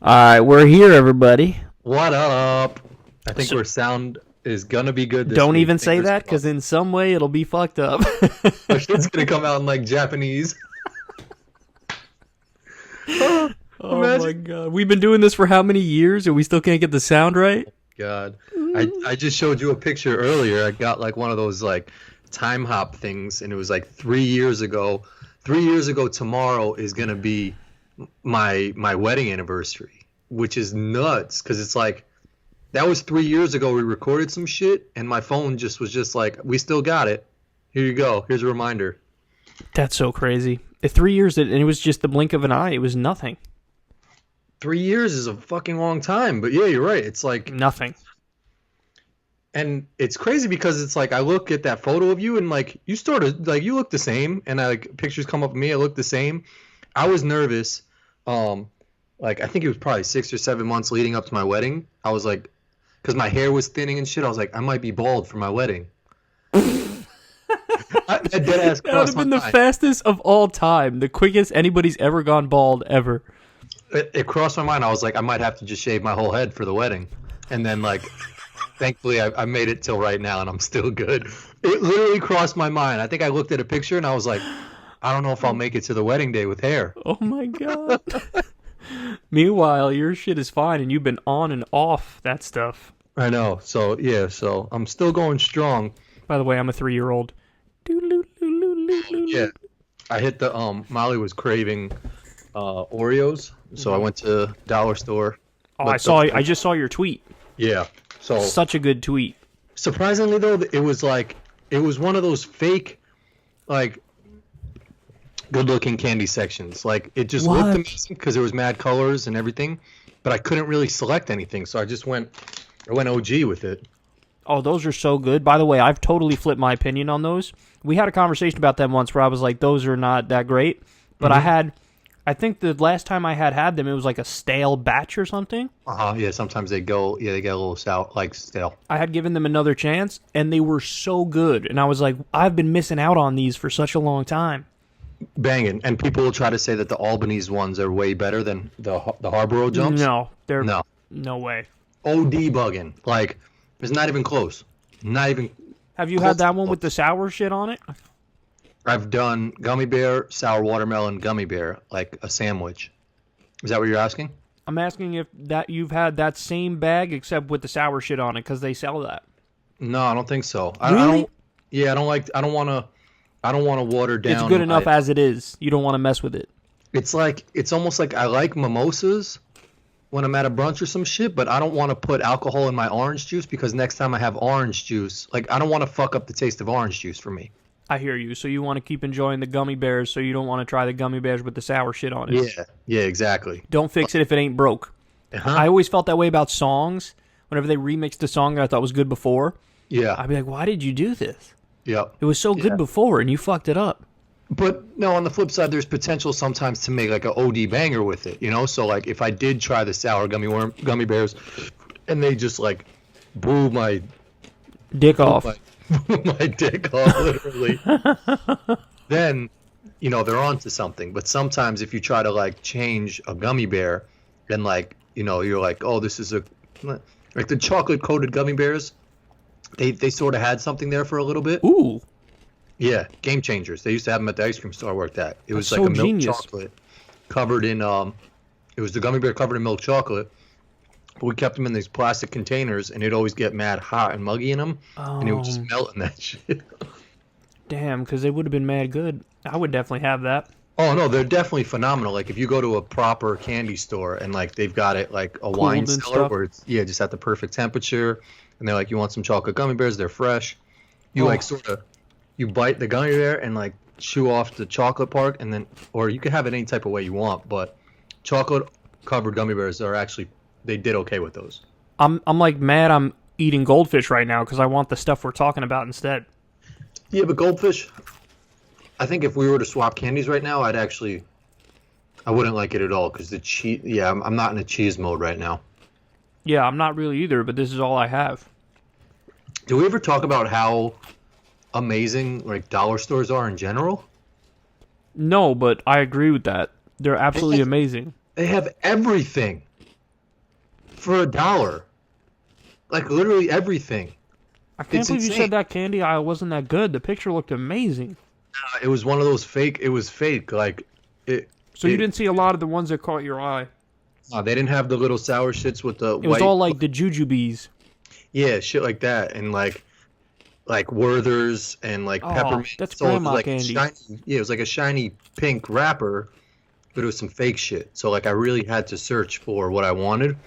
Alright, we're here, everybody. What up? I think our sound is gonna be good this Don't week. even say Fingers that, because crossed. in some way it'll be fucked up. Our shit's gonna come out in like Japanese. Oh my Imagine. god. We've been doing this for how many years, and we still can't get the sound right? God, I just showed you a picture earlier. I got like one of those like time hop things, and it was like 3 years ago. 3 years ago tomorrow is gonna be my wedding anniversary, which is nuts because it's like that was 3 years ago. We recorded some shit, and my phone just was just like, we still got it. Here you go. Here's a reminder. That's so crazy. 3 years, and it was just the blink of an eye. It was nothing. 3 years is a fucking long time, but yeah, you're right. It's like, Nothing. and it's crazy because it's like I look at that photo of you and like you sort of like you look the same, and I like pictures come up of me, I look the same. I was nervous, like I think it was probably 6 or 7 months leading up to my wedding. I was like, because my hair was thinning and shit. I was like, I might be bald for my wedding. That dead ass That would crossed have my been the mind. fastest of all time. The quickest anybody's ever gone bald, ever. It crossed my mind. I was like, I might have to just shave my whole head for the wedding, and then like. Thankfully, I made it till right now, and I'm still good. It literally crossed my mind. I think I looked at a picture, and I was like, I don't know if I'll make it to the wedding day with hair. Oh my god. Meanwhile, your shit is fine, and you've been on and off that stuff. I know. So, yeah, so I'm still going strong. By the way, I'm a 3-year-old. Yeah. I hit the, Molly was craving Oreos, so I went to dollar store. Oh, But I just saw your tweet. Yeah. So, Such a good tweet. surprisingly, though, it was like, it was one of those fake, like, good-looking candy sections. Like, it just What? looked amazing because there was mad colors and everything, but I couldn't really select anything, so I went OG with it. Oh, those are so good. By the way, I've totally flipped my opinion on those. We had a conversation about them once where I was like, those are not that great. But I think the last time I had them, it was like a stale batch or something. Yeah, sometimes they get a little sour, like stale. I had given them another chance, and they were so good. And I was like, I've been missing out on these for such a long time. Banging, and people will try to say that the Albanese ones are way better than the Harborough jumps. No, they're No. no way. OD bugging. Like, it's not even close. Not even. Have you had that one with the sour shit on it? I've done gummy bear, sour watermelon, gummy bear, like a sandwich. Is that what you're asking? I'm asking if that you've had that same bag except with the sour shit on it, because they sell that. No, I don't think so. I Really? don't. Yeah, I don't like. I don't want to water down. It's good enough as it is. You don't want to mess with it. It's like it's almost like I like mimosas when I'm at a brunch or some shit, but I don't want to put alcohol in my orange juice because next time I have orange juice, like I don't want to fuck up the taste of orange juice for me. I hear you. So you want to keep enjoying the gummy bears, so you don't want to try the gummy bears with the sour shit on it. Yeah, exactly. Don't fix it if it ain't broke. Uh-huh. I always felt that way about songs. Whenever they remixed a song that I thought was good before, Yeah, I'd be like, why did you do this? yeah. It was so good before, and you fucked it up. But no, on the flip side, there's potential sometimes to make like an OD banger with it, you know? So like if I did try the sour gummy bears and they just like blew my Dick off. my dick off literally, then they're onto something. But sometimes if you try to like change a gummy bear and like you're like, oh, this is like the chocolate coated gummy bears, they sort of had something there for a little bit. Ooh. Yeah, game changers. They used to have them at the ice cream store I worked at. It was That's like so a milk genius. chocolate covered in it was the gummy bear covered in milk chocolate. But we kept them in these plastic containers, and it'd always get mad hot and muggy in them, and it would just melt in that shit. Damn, because they would have been mad good. I would definitely have that. Oh no, they're definitely phenomenal. Like if you go to a proper candy store and like they've got it like a wine and cellar stuff. where it's just at the perfect temperature, and they're like, you want some chocolate gummy bears? They're fresh. You like sort of you bite the gummy bear and like chew off the chocolate part, and then or you can have it any type of way you want, but chocolate covered gummy bears are actually they did okay with those. I'm like mad I'm eating goldfish right now because I want the stuff we're talking about instead. Yeah, but goldfish, I think if we were to swap candies right now, I wouldn't like it at all because the cheese. Yeah, I'm not in a cheese mode right now. Yeah, I'm not really either, but this is all I have. Do we ever talk about how amazing like dollar stores are in general? No, but I agree with that. They're absolutely amazing. They have everything for $1. Like literally everything. I can't It's believe you insane. said that candy aisle wasn't that good. The picture looked amazing. It was one of those fake. It was fake. Like it. So you didn't see a lot of the ones that caught your eye. They didn't have the little sour shits with the It was all like the jujubes. Yeah, shit like that, and like Werther's and like peppermint. That's So it was grandma like candy. it was like a shiny pink wrapper, but it was some fake shit. So like I really had to search for what I wanted.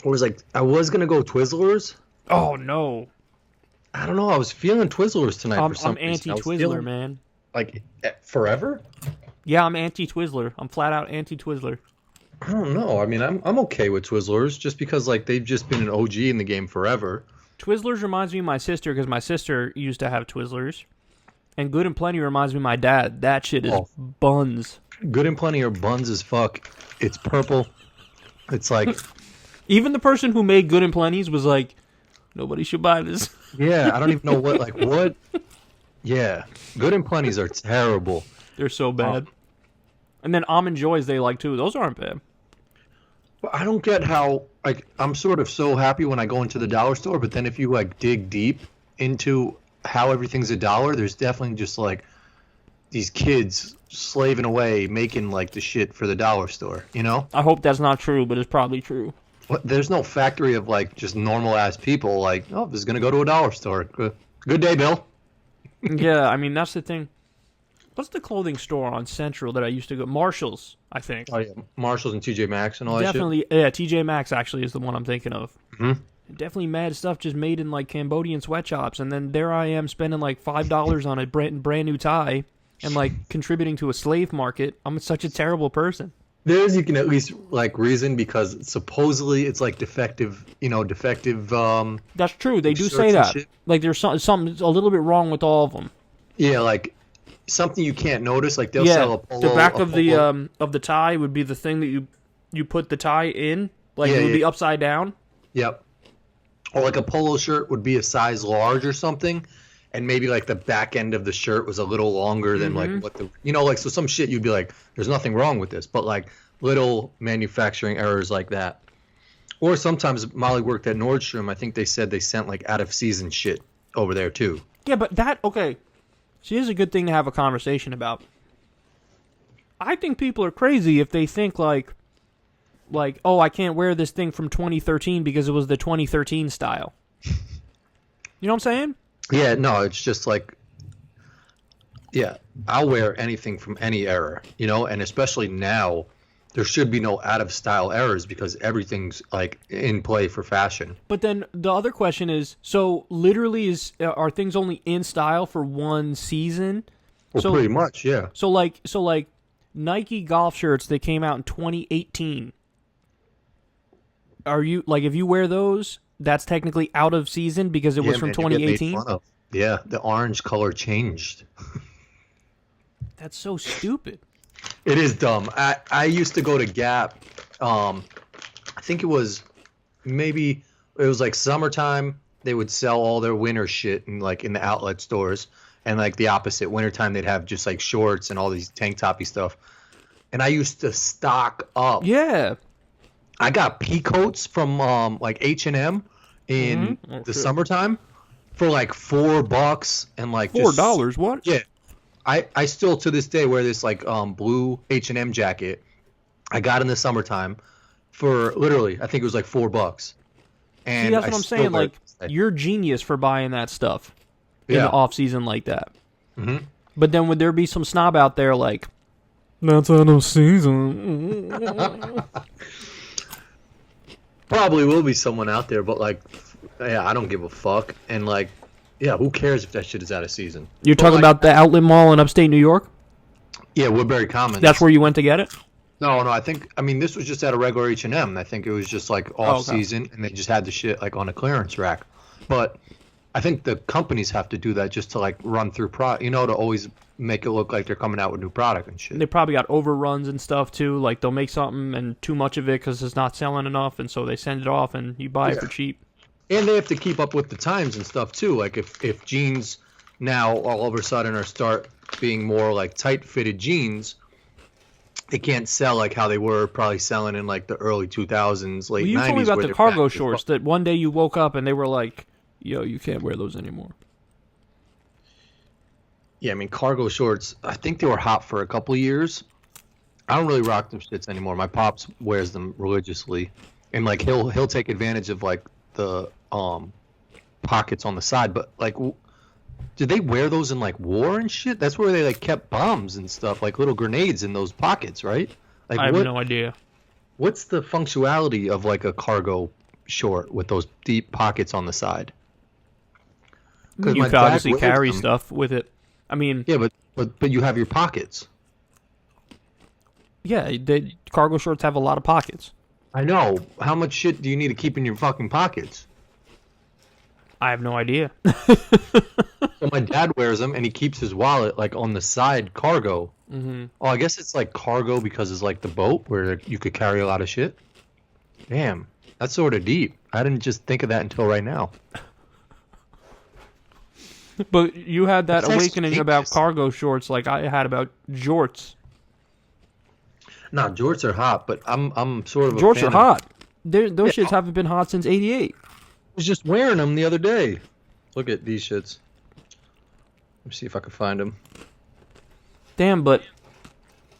It was like I was gonna go Twizzlers. Oh no. I don't know. I was feeling Twizzlers tonight for some I'm reason. I was anti-Twizzler, feeling, man. Like forever. Yeah, I'm anti-Twizzler. I'm flat out anti-Twizzler. I don't know. I mean, I'm okay with Twizzlers just because like they've just been an OG in the game forever. Twizzlers reminds me of my sister because my sister used to have Twizzlers. And Good and Plenty reminds me of my dad. That shit is buns. Good and Plenty are buns as fuck. It's purple. It's like Even the person who made Good and Plenty's was like, nobody should buy this. yeah, I don't even know what. Yeah, Good and Plenty's are terrible. They're so bad. And then Almond Joys they like too. Those aren't bad. But I don't get how like I'm sort of so happy when I go into the dollar store, but then if you like dig deep into how everything's $1, there's definitely just like these kids slaving away making like the shit for the dollar store, you know? I hope that's not true, but it's probably true. There's no factory of like just normal ass people like, oh, this is gonna go to a dollar store. Good day, Bill. Yeah, I mean that's the thing. What's the clothing store on Central that I used to go? Marshall's, I think. Oh yeah, Marshalls and TJ Maxx and all Definitely, yeah. TJ Maxx actually is the one I'm thinking of. Mm-hmm. Definitely mad stuff just made in like Cambodian sweatshops, and then there I am spending like $5 on a brand new tie, and like contributing to a slave market. I'm such a terrible person. There's you can at least like reason because supposedly it's like defective. That's true. They do shirts say and that. shit. Like there's something a little bit wrong with all of them. Yeah, like something you can't notice. Like they'll Yeah, sell a polo. the back a of polo. the tie would be the thing that you put the tie in. Like Yeah, it would yeah. be upside down. Yep. Or like a polo shirt would be a size large or something, and maybe like the back end of the shirt was a little longer than like what the like so some shit you'd be like, there's nothing wrong with this, but like little manufacturing errors like that. Or sometimes Molly worked at Nordstrom. I think they said they sent like out of season shit over there too. Yeah, but okay. See, here's a good thing to have a conversation about. I think people are crazy if they think like, oh, I can't wear this thing from 2013 because it was the 2013 style. You know what I'm saying? Yeah, no, it's just like, yeah, I'll wear anything from any era, and especially now, there should be no out of style errors because everything's like in play for fashion. But then the other question is, so literally are things only in style for one season? Well, So- pretty much, yeah. So like Nike golf shirts that came out in 2018. Are you like if you wear those, that's technically out of season because it was from Man, you get made 2018? fun of. Yeah, the orange color changed. That's so stupid. It is dumb. I used to go to Gap. I think it was like summertime. They would sell all their winter shit in the outlet stores, and like the opposite, wintertime they'd have just like shorts and all these tank toppy stuff. And I used to stock up. Yeah. I got pea coats from like H&M in the summertime for like $4 and like $4. What? Yeah. I still to this day wear this like blue H&M jacket I got in the summertime for literally I think it was like $4. And See, that's I what I'm still saying. wear Like, it. you're genius for buying that stuff in Yeah. the off season like that. Mm-hmm. But then would there be some snob out there like, that's out of season? Probably will be someone out there, but like, yeah, I don't give a fuck. And like, yeah, who cares if that shit is out of season? You're But, talking like, about the outlet mall in upstate New York? Yeah, Woodbury Commons. That's where you went to get it? No, I mean, this was just at a regular H&M. I think it was just like off season, and they just had the shit like on a clearance rack. But I think the companies have to do that just to like run through to always make it look like they're coming out with new product and shit. They probably got overruns and stuff too. Like they'll make something and too much of it because it's not selling enough, and so they send it off and you buy it for cheap. And they have to keep up with the times and stuff too. Like if jeans now all of a sudden start being more like tight fitted jeans, they can't sell like how they were probably selling in like the early 2000s, Well, late you 90s. told me about where the they're cargo back to shorts that one day you woke up and they were like, yo, you can't wear those anymore. Yeah, I mean, cargo shorts, I think they were hot for a couple of years. I don't really rock them shits anymore. My pops wears them religiously. And like he'll take advantage of like the pockets on the side, but like did they wear those in like war and shit? That's where they like kept bombs and stuff, like little grenades in those pockets, right? Like I have no idea. What's the functionality of like a cargo short with those deep pockets on the side? You could obviously carry stuff with it. I mean, yeah, but you have your pockets. Yeah, cargo shorts have a lot of pockets. I know. How much shit do you need to keep in your fucking pockets? I have no idea. So my dad wears them, and he keeps his wallet like on the side cargo. Mm-hmm. Oh, I guess it's like cargo because it's like the boat where you could carry a lot of shit. Damn, that's sort of deep. I didn't just think of that until right now. But you had that awakening about cargo shorts like I had about jorts. No, jorts are hot, but I'm sort of jorts are hot. Those shits haven't been hot since '88. I was just wearing them the other day. Look at these shits. Let me see if I can find them. Damn, but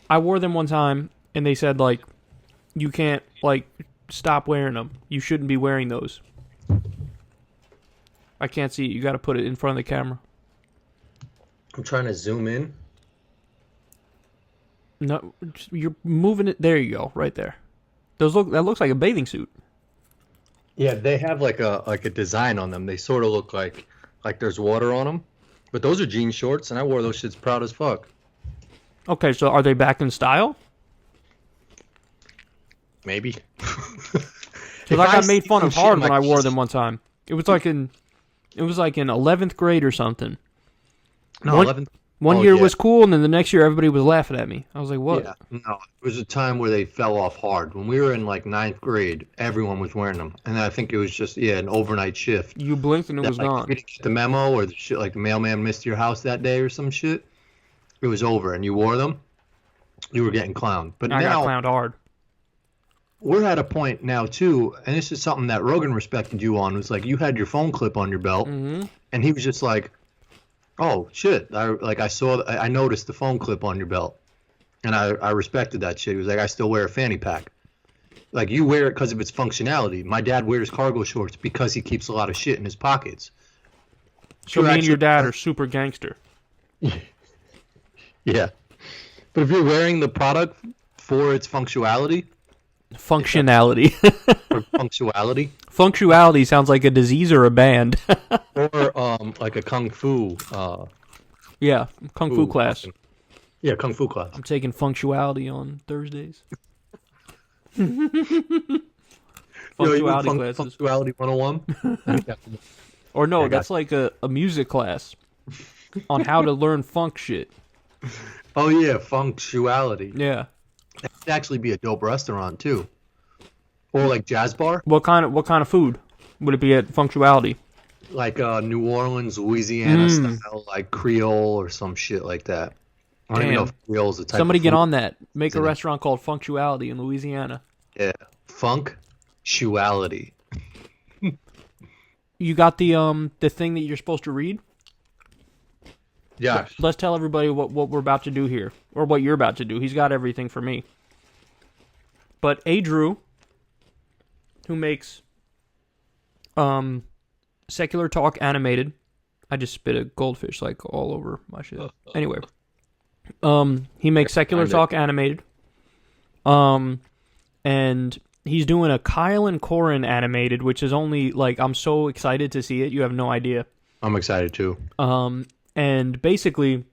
I wore them one time, and they said, like, you can't, like, stop wearing them. You shouldn't be wearing those. I can't see it. You got to put it in front of the camera. I'm trying to zoom in. No, you're moving it. There you go, right there. That looks like a bathing suit. Yeah, they have like a design on them. They sort of look like there's water on them. But those are jean shorts, and I wore those shits proud as fuck. Okay, so are they back in style? Maybe. Because I got made fun of hard when I wore them one time. It was like in 11th grade or something. No, 11th. One year was cool, and then the next year everybody was laughing at me. I was like, what? Yeah, no, it was a time where they fell off hard. When we were in like 9th grade, everyone was wearing them. And I think it was just, an overnight shift. You blinked and it was gone. You didn't get the memo or the shit, like the mailman missed your house that day or some shit. It was over, and you wore them, you were getting clowned. But I got clowned hard. We're at a point now, too, and this is something that Rogan respected you on, was like you had your phone clip on your belt, and he was just like, oh shit! I noticed the phone clip on your belt, and I respected that shit. He was like, I still wear a fanny pack. Like you wear it because of its functionality. My dad wears cargo shorts because he keeps a lot of shit in his pockets. So me and your dad are super gangster. Yeah, but if you're wearing the product for its functionality. Functionality sounds like a disease or a band. Or like a kung fu. Yeah, kung fu class. Yeah, kung fu class. I'm taking functionality on Thursdays. Functionality classes. Functionality 101. Or no, that's like a music class on how to learn funk shit. Oh yeah, functionality. Yeah. That could actually be a dope restaurant too, or like jazz bar. What kind of food would it be at Functionality? Like New Orleans, Louisiana style, like Creole or some shit like that. I don't even know if Creole's the type. Somebody of get on that. Make a restaurant called Functionality in Louisiana. Yeah, functionality. You got the thing that you're supposed to read? Yeah. Let's tell everybody what we're about to do here, or what you're about to do. He's got everything for me. But Drew, who makes Secular Talk Animated, I just spit a goldfish like all over my shit. Anyway, he makes Secular Talk Animated, and he's doing a Kyle and Corin animated, which is only like I'm so excited to see it. You have no idea. I'm excited too. And basically,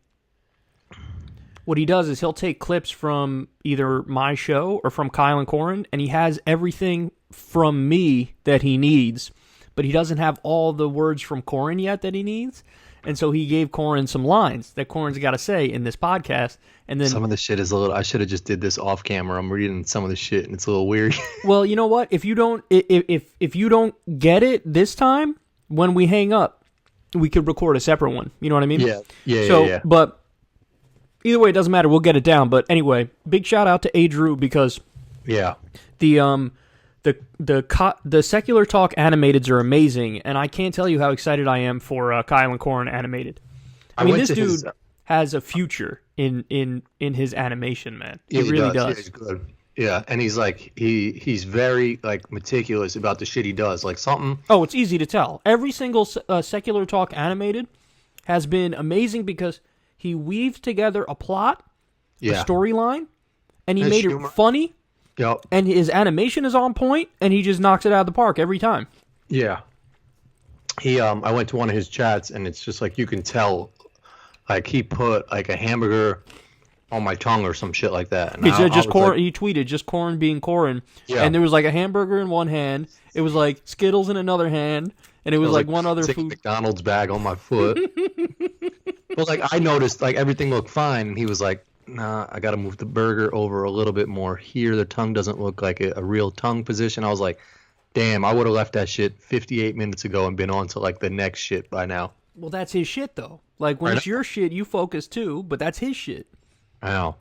what he does is he'll take clips from either my show or from Kyle and Corin, and he has everything from me that he needs, but he doesn't have all the words from Corin yet that he needs. And so he gave Corin some lines that Corin's got to say in this podcast. And then some of the shit is a little. I should have just did this off camera. I'm reading some of the shit, and it's a little weird. Well, you know what? If you don't get it this time, when we hang up, we could record a separate one. You know what I mean? Yeah. So, but Either way, it doesn't matter. We'll get it down. But anyway, big shout out to Drew because Yeah. the secular talk animateds are amazing, and I can't tell you how excited I am for Kyle and Corin animated. I mean, this dude has a future in his animation, man. Yeah, he really does. Yeah, he's good. Yeah, and he's like he's very like meticulous about the shit he does. Like something. Oh, it's easy to tell. Every single secular talk animated has been amazing because he weaves together a plot, a storyline, and he made it funny. Yep. And his animation is on point, and he just knocks it out of the park every time. Yeah. I went to one of his chats, and it's just like you can tell, like he put like a hamburger on my tongue or some shit like that. And he tweeted just Corin being Corin, and there was like a hamburger in one hand, it was like Skittles in another hand, and it was like one other food. McDonald's bag on my foot. But like I noticed, like everything looked fine, and he was like, "Nah, I got to move the burger over a little bit more here. The tongue doesn't look like a real tongue position." I was like, "Damn, I would have left that shit 58 minutes ago and been on to like the next shit by now." Well, that's his shit though. Like when it's your shit, you focus too, but that's his shit. I know.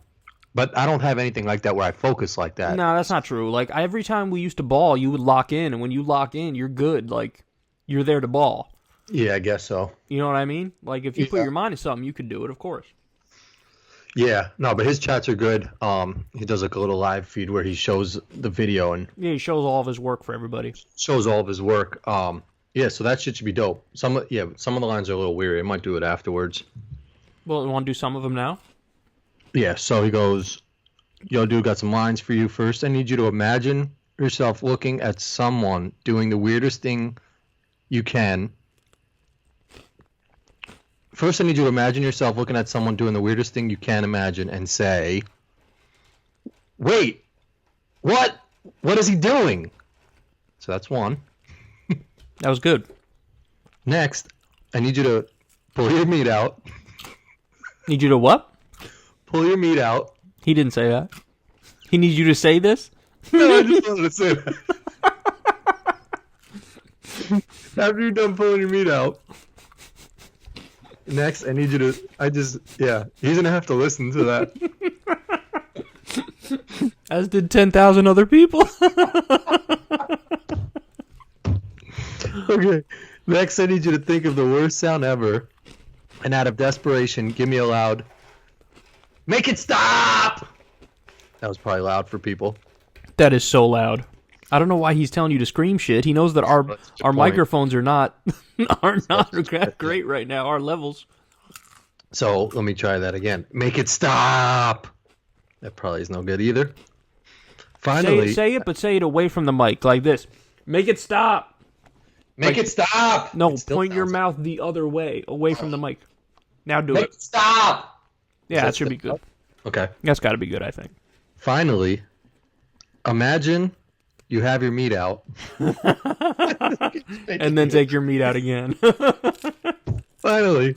But I don't have anything like that where I focus like that. No, that's not true. Like every time we used to ball, you would lock in, and when you lock in, you're good. Like you're there to ball. Yeah, I guess so. You know what I mean? Like if you put your mind to something, you could do it, of course. Yeah, no, but his chats are good. He does like a little live feed where he shows the video and he shows all of his work for everybody. Shows all of his work. Yeah, so that shit should be dope. Some of the lines are a little weird. I might do it afterwards. Well, you want to do some of them now? Yeah, so he goes, "Yo, dude, got some lines for you. First, I need you to imagine yourself looking at someone doing the weirdest thing you can. First, I need you to imagine yourself looking at someone doing the weirdest thing you can imagine and say, 'Wait, what? What is he doing?'" So that's one. That was good. Next, I need you to pull your meat out. Need you to what? Pull your meat out. He didn't say that. He needs you to say this? No, I just wanted to say that. After you're done pulling your meat out. Next, I need you to... he's going to have to listen to that. As did 10,000 other people. Okay. Next, I need you to think of the worst sound ever. And out of desperation, give me a loud... "Make it stop!" That was probably loud for people. That is so loud. I don't know why he's telling you to scream shit. He knows that our microphones are not great right now. Our levels. So let me try that again. "Make it stop." That probably is no good either. Finally, say it, but say it away from the mic like this. "Make it stop." Make it stop. No, point your mouth the other way, away from the mic. Now do Make it stop. Yeah, that should be good. Okay. That's got to be good, I think. Finally, imagine you have your meat out. And then take your meat out again. Finally,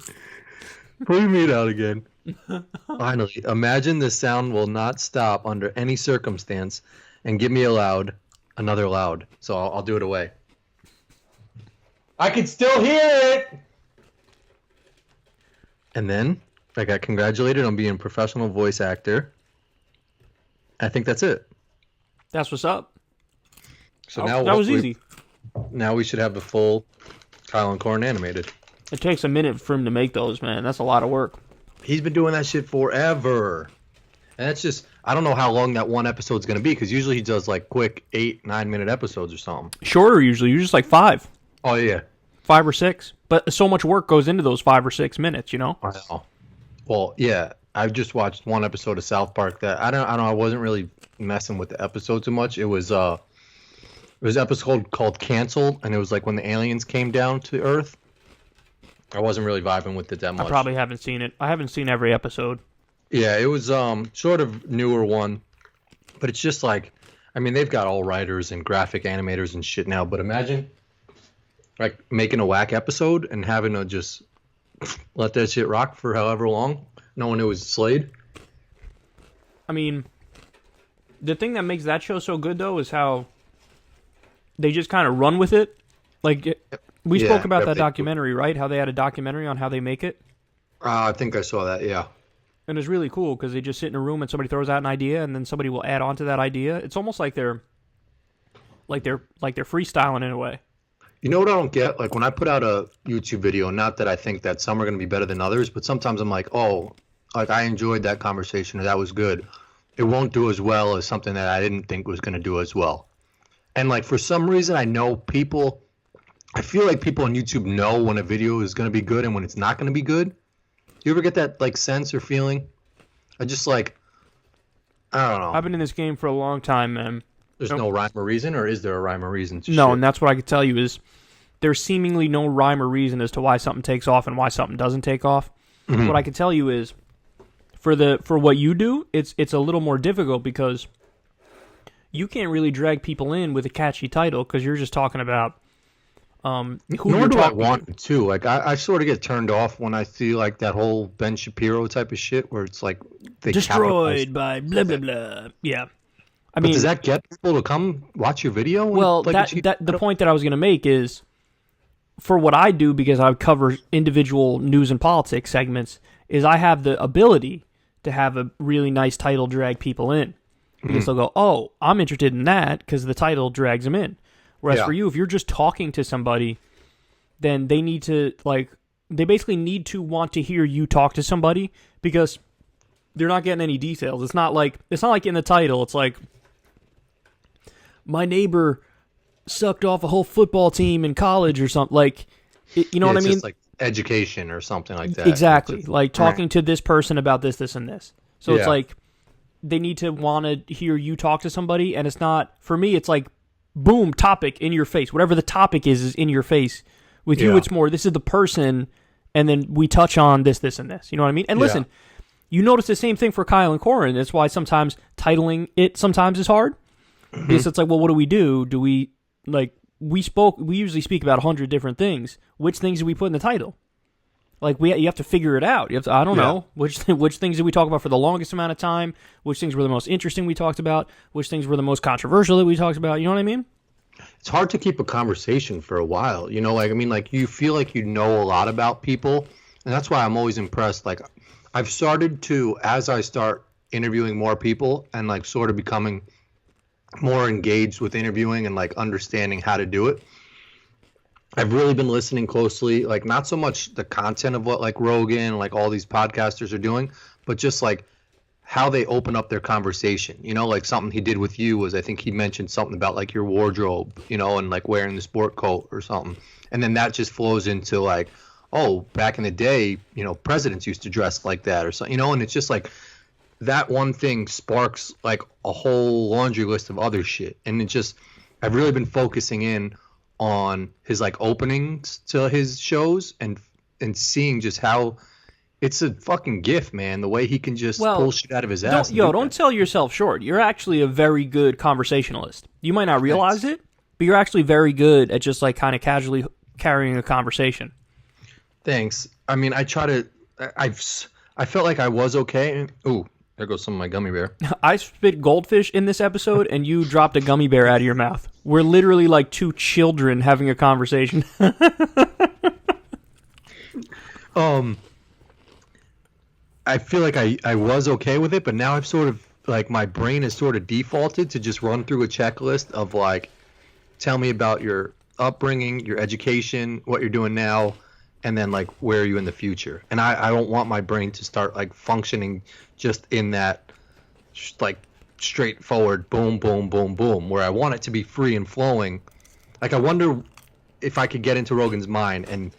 pull your meat out again. Finally, imagine the sound will not stop under any circumstance, and give me another loud. So I'll do it away. "I can still hear it." And then I got congratulated on being a professional voice actor. I think that's it. That's what's up. So now that was easy. Now we should have the full Kyle and Corin animated. It takes a minute for him to make those, man. That's a lot of work. He's been doing that shit forever. And that's just, I don't know how long that one episode's going to be, because usually he does like quick 8-9 minute episodes or something. Shorter usually. You're just like 5. Oh, yeah. 5 or 6. But so much work goes into those 5 or 6 minutes, you know? I know. Well, yeah. I've just watched one episode of South Park that I wasn't really messing with the episode too much. It was an episode called Canceled, and it was like when the aliens came down to Earth. I wasn't really vibing with it that much. I probably haven't seen it. I haven't seen every episode. Yeah, it was sort of newer one, but it's just like, I mean, they've got all writers and graphic animators and shit now, but imagine like making a whack episode and having to just let that shit rock for however long. No one knew it was Slade. I mean, the thing that makes that show so good, though, is how they just kind of run with it. Like, we spoke about that documentary, right? How they had a documentary on how they make it. I think I saw that, yeah. And it's really cool because they just sit in a room and somebody throws out an idea and then somebody will add on to that idea. It's almost like they're freestyling in a way. You know what I don't get? Like when I put out a YouTube video, not that I think that some are going to be better than others, but sometimes I'm like, oh, like I enjoyed that conversation or that was good. It won't do as well as something that I didn't think was going to do as well. And like for some reason, I feel like people on YouTube know when a video is going to be good and when it's not going to be good. You ever get that like sense or feeling? I don't know. I've been in this game for a long time, man. There's no rhyme or reason, or is there a rhyme or reason to No, shit? and that's what I could tell you is there's seemingly no rhyme or reason as to why something takes off and why something doesn't take off. Mm-hmm. What I can tell you is for what you do, it's a little more difficult because you can't really drag people in with a catchy title because you're just talking about who Nor you're do I talking want to. Like I sort of get turned off when I see like that whole Ben Shapiro type of shit where it's like they destroyed by blah blah blah. Yeah. But does that get people to come watch your video? Well, the point that I was going to make is, for what I do, because I cover individual news and politics segments, is I have the ability to have a really nice title drag people in. Because they'll go, oh, I'm interested in that because the title drags them in. Whereas for you, if you're just talking to somebody, then they need to, they basically need to want to hear you talk to somebody because they're not getting any details. It's not like in the title, it's like, my neighbor sucked off a whole football team in college or something. Like, you know what I mean? Just like education or something like that. Exactly. Like talking to this person about this, this, and this. So it's like they need to want to hear you talk to somebody. And it's not, for me, it's like, boom, topic in your face. Whatever the topic is in your face. With you, it's more, this is the person. And then we touch on this, this, and this. You know what I mean? And listen, you notice the same thing for Kyle and Corin. That's why sometimes titling it sometimes is hard. Because it's like, well, what do we do? Do we, we usually speak about 100 different things. Which things do we put in the title? Like, you have to figure it out. You have to, I don't know. Which things did we talk about for the longest amount of time? Which things were the most interesting we talked about? Which things were the most controversial that we talked about? You know what I mean? It's hard to keep a conversation for a while. You know, you feel like you know a lot about people. And that's why I'm always impressed. Like, I've started to, as I start interviewing more people and, sort of becoming more engaged with interviewing and understanding how to do it, I've really been listening closely, not so much the content of what Rogan, all these podcasters are doing, but just how they open up their conversation. You know, something he did with you was, I think he mentioned something about your wardrobe, you know, and wearing the sport coat or something. And then that just flows into oh, back in the day, you know, presidents used to dress like that or something, you know, and it's just that one thing sparks a whole laundry list of other shit. And I've really been focusing in on his openings to his shows and seeing just how it's a fucking gift, man. The way he can just pull shit out of his ass. Don't sell yourself short. You're actually a very good conversationalist. You might not realize it, but you're actually very good at just kind of casually carrying a conversation. Thanks. I mean, I felt like I was okay. Ooh. There goes some of my gummy bear. I spit goldfish in this episode, and you dropped a gummy bear out of your mouth. We're literally like two children having a conversation. I feel like I was okay with it, but now I've sort of my brain has sort of defaulted to just run through a checklist of tell me about your upbringing, your education, what you're doing now, and then where are you in the future. And I don't want my brain to start functioning just in that straightforward boom boom boom boom, where I want it to be free and flowing. I wonder if I could get into Rogan's mind and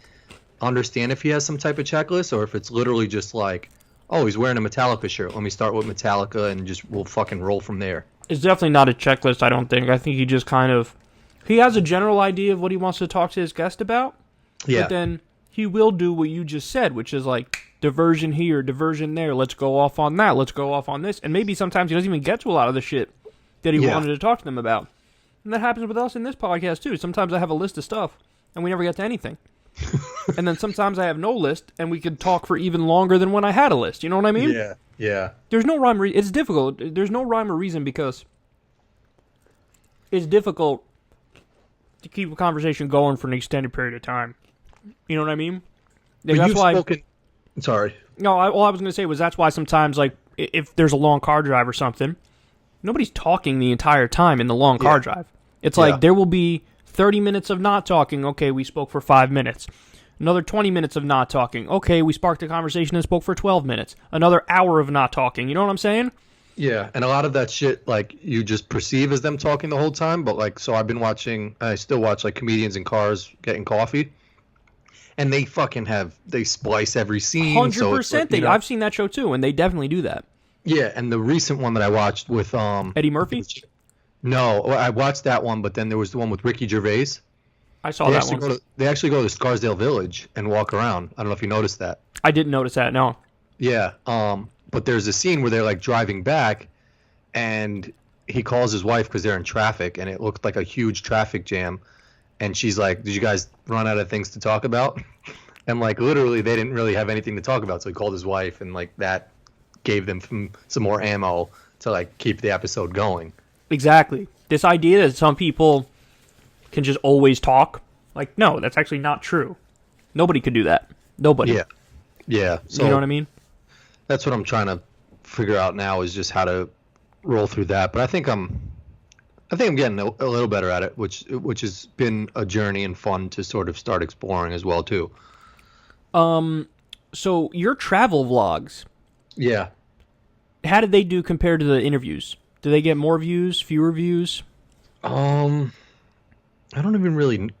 understand if he has some type of checklist, or if it's literally just oh, he's wearing a Metallica shirt, let me start with Metallica and just we'll fucking roll from there. It's definitely not a checklist, I don't think. I think he just he has a general idea of what he wants to talk to his guest about. But then he will do what you just said, which is diversion here, diversion there. Let's go off on that. Let's go off on this. And maybe sometimes he doesn't even get to a lot of the shit that he wanted to talk to them about. And that happens with us in this podcast, too. Sometimes I have a list of stuff, and we never get to anything. And then sometimes I have no list, and we could talk for even longer than when I had a list. You know what I mean? Yeah. There's no rhyme or reason. It's difficult. There's no rhyme or reason because it's difficult to keep a conversation going for an extended period of time. You know what I mean? But Sorry. No, all I was going to say was that's why sometimes, like, if there's a long car drive or something, nobody's talking the entire time in the long car drive. It's like there will be 30 minutes of not talking. Okay, we spoke for 5 minutes. Another 20 minutes of not talking. Okay, we sparked a conversation and spoke for 12 minutes. Another hour of not talking. You know what I'm saying? Yeah, and a lot of that shit, like, you just perceive as them talking the whole time, but, like, so I still watch, like, comedians in cars getting coffee, and they fucking they splice every scene. 100%. I've seen that show, too, and they definitely do that. Yeah, and the recent one that I watched with... Eddie Murphy? No, I watched that one, but then there was the one with Ricky Gervais. I saw that one. They actually go to Scarsdale Village and walk around. I don't know if you noticed that. I didn't notice that, no. Yeah, but there's a scene where they're like driving back, and he calls his wife because they're in traffic, and it looked like a huge traffic jam. And she's like, "Did you guys run out of things to talk about?" And like literally, they didn't really have anything to talk about, so he called his wife, and like that gave them some more ammo to like keep the episode going. Exactly. This idea that some people can just always talk, like, no, that's actually not true. Nobody could do that. Nobody. Yeah. So you know what I mean? That's what I'm trying to figure out now is just how to roll through that. But I think I'm getting a little better at it, which has been a journey and fun to sort of start exploring as well too. So your travel vlogs, yeah, how did they do compared to the interviews? Do they get more views, fewer views? I don't even really.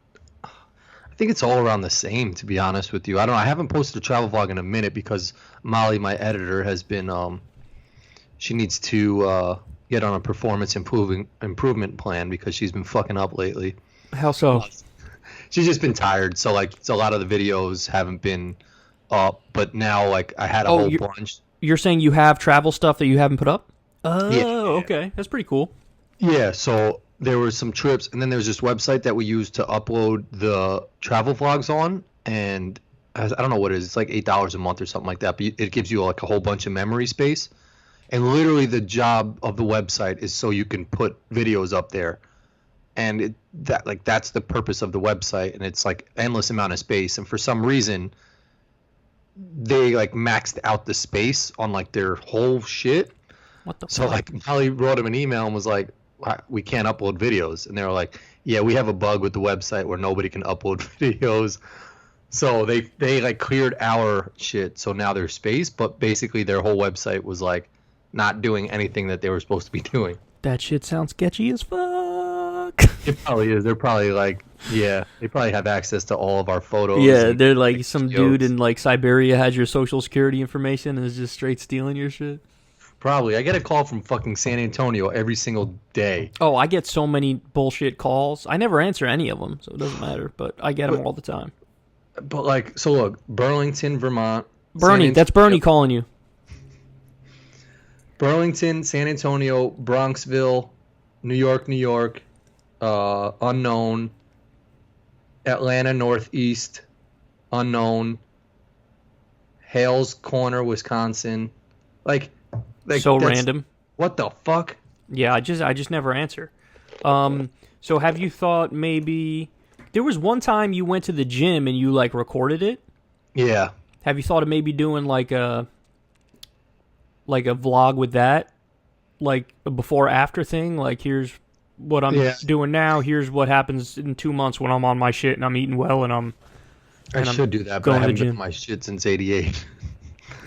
I think it's all around the same, to be honest with you. I haven't posted a travel vlog in a minute because Molly, my editor, has been. She needs to get on a performance improvement plan because she's been fucking up lately. How so? She's just been tired. So like, a lot of the videos haven't been up. But now, like, I had a whole bunch. You're saying you have travel stuff that you haven't put up? Oh, yeah. Okay, that's pretty cool. Yeah. So there were some trips, and then there's this website that we use to upload the travel vlogs on, and I don't know what it is. It's like $8 a month or something like that, but it gives you like a whole bunch of memory space. And literally the job of the website is so you can put videos up there, and that's the purpose of the website, and it's like endless amount of space. And for some reason, they like maxed out the space on like their whole shit. What the So fuck? fuck? Like Molly wrote him an email and was like, we can't upload videos. And they were like, yeah, we have a bug with the website where nobody can upload videos. So they like cleared our shit. So now there's space, but basically their whole website was like not doing anything that they were supposed to be doing. That shit sounds sketchy as fuck. It probably is. They're probably like, yeah, they probably have access to all of our photos. Yeah, and, they're like some jokes. dude in like Siberia has your social security information and is just straight stealing your shit. Probably. I get a call from fucking San Antonio every single day. Oh, I get so many bullshit calls. I never answer any of them, so it doesn't matter. But I get them all the time. But like, so look, Burlington, Vermont. Bernie, that's Bernie calling you. Burlington, San Antonio, Bronxville, New York, unknown. Atlanta Northeast, unknown. Hales Corner, Wisconsin. Like So random. What the fuck? Yeah, I just never answer. So have you thought maybe there was one time you went to the gym and you like recorded it? Yeah. Have you thought of maybe doing like a vlog with that? Like a before after thing? Like here's what I'm doing now, here's what happens in 2 months when I'm on my shit and I'm eating well and I should do that, but I haven't been on my shit since '88.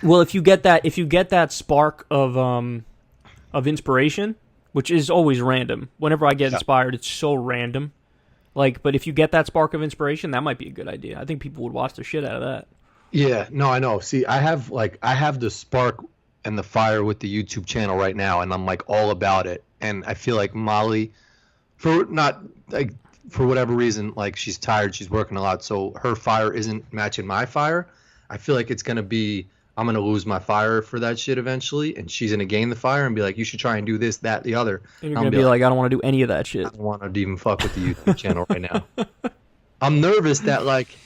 Well, if you get that spark of inspiration, which is always random. Whenever I get inspired, it's so random. Like, but if you get that spark of inspiration, that might be a good idea. I think people would watch the shit out of that. Yeah, no, I know. See, I have the spark and the fire with the YouTube channel right now, and I'm like all about it. And I feel like Molly, for whatever reason, like she's tired, she's working a lot, so her fire isn't matching my fire. I feel like I'm going to lose my fire for that shit eventually, and she's going to gain the fire and be like, you should try and do this, that, the other. And you're going to be like, I don't want to do any of that shit. I don't want to even fuck with the YouTube channel right now. I'm nervous that, like,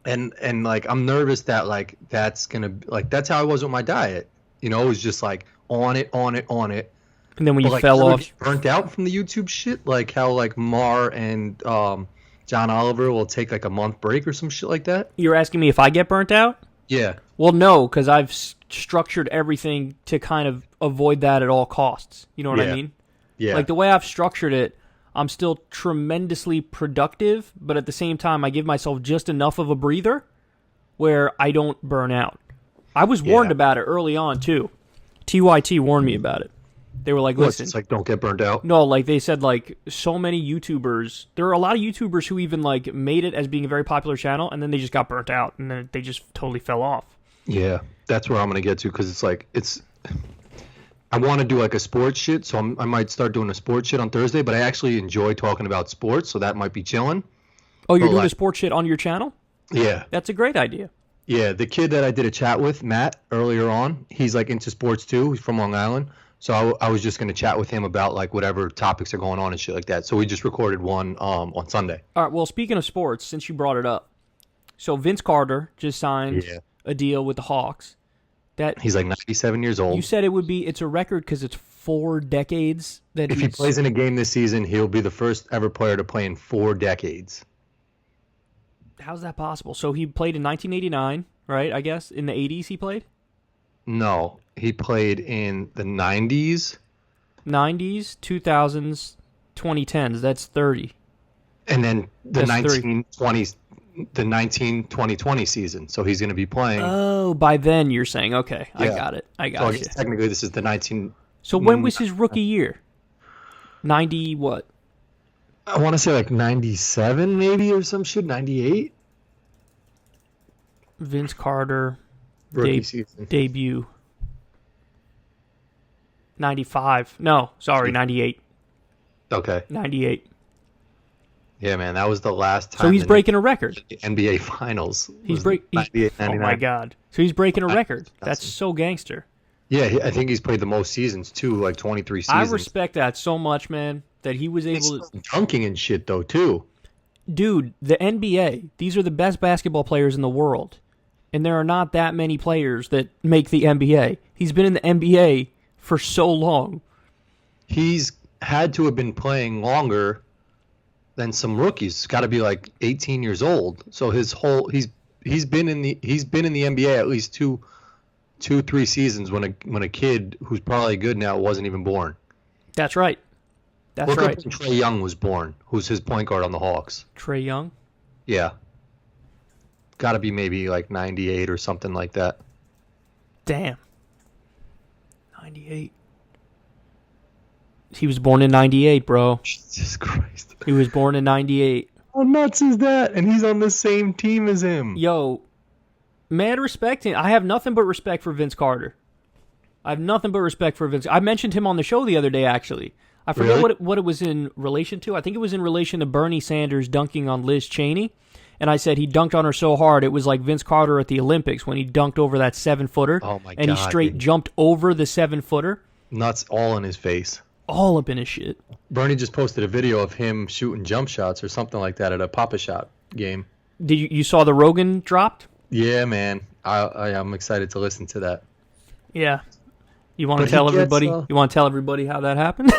and I'm nervous that, like, that's going to, like, that's how I was with my diet. You know, it was just, like, on it. And then when you fell off. Burnt out from the YouTube shit, like how, like, Mar and John Oliver will take, like, a month break or some shit like that. You're asking me if I get burnt out? Yeah. Well, no, because I've structured everything to kind of avoid that at all costs. You know what I mean? Yeah. Like the way I've structured it, I'm still tremendously productive, but at the same time, I give myself just enough of a breather where I don't burn out. I was warned about it early on, too. TYT warned me about it. They were like, listen. It's like, don't get burned out? No, like they said, like, so many YouTubers. There are a lot of YouTubers who even, like, made it as being a very popular channel, and then they just got burnt out, and then they just totally fell off. Yeah, that's where I'm going to get to, because it's like, I want to do like a sports shit, so I might start doing a sports shit on Thursday, but I actually enjoy talking about sports, so that might be chilling. Oh, you're doing a sports shit on your channel? Yeah. That's a great idea. Yeah, the kid that I did a chat with, Matt, earlier on, he's like into sports too. He's from Long Island. So I was just going to chat with him about like whatever topics are going on and shit like that. So we just recorded one on Sunday. All right, well, speaking of sports, since you brought it up, so Vince Carter just signed a deal with the Hawks. He's like 97 years old. You said it's a record because it's 4 decades. If he plays in a game this season, he'll be the first ever player to play in 4 decades. How's that possible? So he played in 1989, right? I guess in the 80s he played? No, he played in the 90s. 90s, 2000s, 2010s. That's 30. And then the 1920s. The 2020 season, so he's going to be playing. Oh, by then you're saying, okay, yeah. I got it. Technically, this is the 19. So when was his rookie year? 90 what? I want to say like 97 maybe or some shit. 98. Vince Carter rookie season debut. 95. No, sorry, 98. Okay. 98. Yeah, man, that was the last time. So he's breaking a record. NBA Finals. He's breaking. Oh my god! So he's breaking a record. That's so gangster. Yeah, I think he's played the most seasons too, like 23 seasons. I respect that so much, man. That he was able to dunking and shit though too. Dude, the NBA. These are the best basketball players in the world, and there are not that many players that make the NBA. He's been in the NBA for so long. He's had to have been playing longer than some rookies. It's got to be like 18 years old. So he's been in the NBA at least two, 3 seasons when a kid who's probably good now wasn't even born. That's right. That's Look right. Up when Trae Young was born, who's his point guard on the Hawks. Trae Young? Yeah. Got to be maybe like 98 or something like that. Damn. 98. He was born in 98, bro. Jesus Christ. He was born in 98. How nuts is that? And he's on the same team as him. Yo, mad respect. I have nothing but respect for Vince Carter. I mentioned him on the show the other day, actually. I forget what it was in relation to. I think it was in relation to Bernie Sanders dunking on Liz Cheney. And I said he dunked on her so hard, it was like Vince Carter at the Olympics when he dunked over that 7-footer. Oh, my God. And he straight jumped over the 7-footer. Nuts all in his face. All up in his shit. Bernie just posted a video of him shooting jump shots or something like that at a Papa Shot game. Did you saw the Rogan dropped? Yeah, man. I'm excited to listen to that. Yeah. You want to tell everybody? You want to tell everybody how that happened?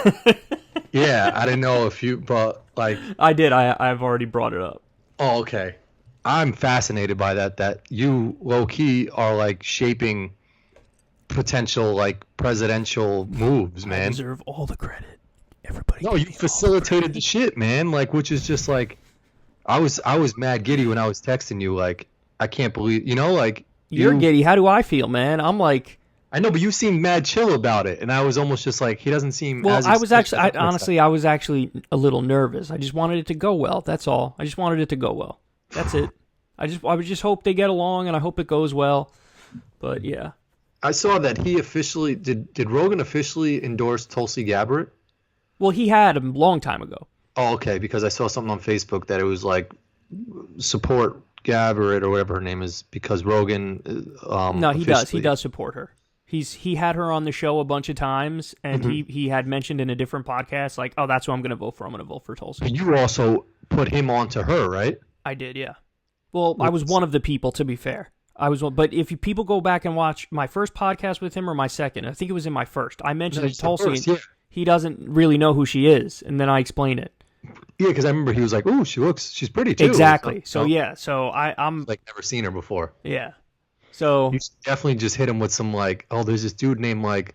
Yeah, I didn't know if you, but like I did. I've already brought it up. Oh, okay. I'm fascinated by that. That you low key are like shaping potential like presidential moves, man. I deserve all the credit. Everybody. No, you facilitated the shit, man. Like, which is just like, I was mad giddy when I was texting you. Like, I can't believe, like you're giddy. How do I feel, man? I'm like, I know, but you seemed mad chill about it, and I was almost just like, he doesn't seem. Well, I was actually, honestly, I was actually a little nervous. I just wanted it to go well. That's all. I just wanted it to go well. That's it. I would just hope they get along, and I hope it goes well. But yeah. I saw that he officially did Rogan officially endorse Tulsi Gabbard? Well, he had a long time ago. Oh, okay, because I saw something on Facebook that it was like support Gabbard or whatever her name is because Rogan. No, he does. He does support her. He had her on the show a bunch of times, and he had mentioned in a different podcast like, oh, that's who I'm going to vote for. I'm going to vote for Tulsi. But you also put him on to her, right? I did, yeah. Well, I was one of the people, to be fair. But if people go back and watch my first podcast with him or my second, I think it was in my first. I mentioned Tulsi. He doesn't really know who she is, and then I explain it. Yeah, because I remember he was like, "Ooh, she's pretty too." Exactly. So yeah, I'm like never seen her before. Yeah. So You should definitely just hit him with some like, oh, there's this dude named like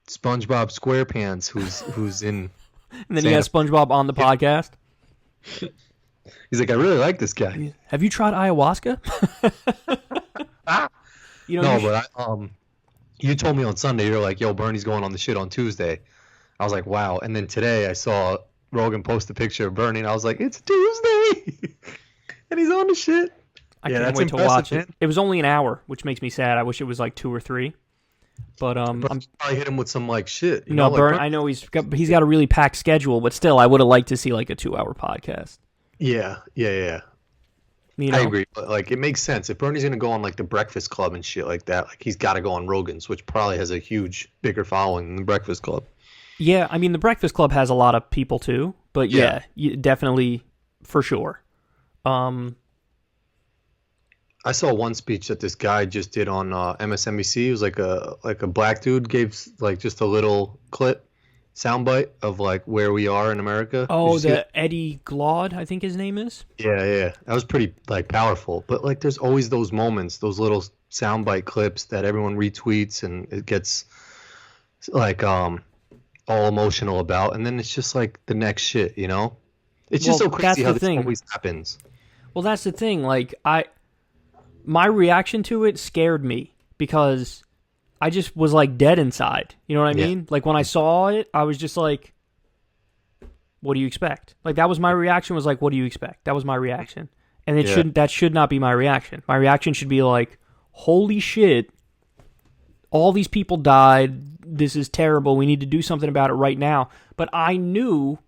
SpongeBob SquarePants who's in. and then he has SpongeBob on the podcast. He's like, I really like this guy. Have you tried ayahuasca? You told me on Sunday, you're like, yo, Bernie's going on the shit on Tuesday. I was like, wow. And then today I saw Rogan post a picture of Bernie, and I was like, it's Tuesday, and he's on the shit. I can't wait to watch it. It was only an hour, which makes me sad. I wish it was like 2 or 3. But I'm probably hit him with some like shit. I know he's got a really packed schedule, but still, I would have liked to see like a 2-hour podcast. Yeah. You know? I agree, but like it makes sense if Bernie's gonna go on like the Breakfast Club and shit like that. Like he's got to go on Rogan's, which probably has a bigger following than the Breakfast Club. Yeah, I mean the Breakfast Club has a lot of people too, but yeah, definitely for sure. I saw one speech that this guy just did on MSNBC. It was like a black dude gave like just a little clip, soundbite of like where we are in America. Oh, Eddie Glaude, I think his name is. Yeah, that was pretty like powerful. But like, there's always those moments, those little soundbite clips that everyone retweets, and it gets like all emotional about, and then it's just like the next shit, you know? It's just so crazy how this always happens. Well, that's the thing. Like my reaction to it scared me because I just was like dead inside. You know what I mean? Like when I saw it, I was just like, what do you expect? Like that was my reaction, was like, what do you expect? That was my reaction. And that should not be my reaction. My reaction should be like, holy shit, all these people died. This is terrible. We need to do something about it right now. But I knew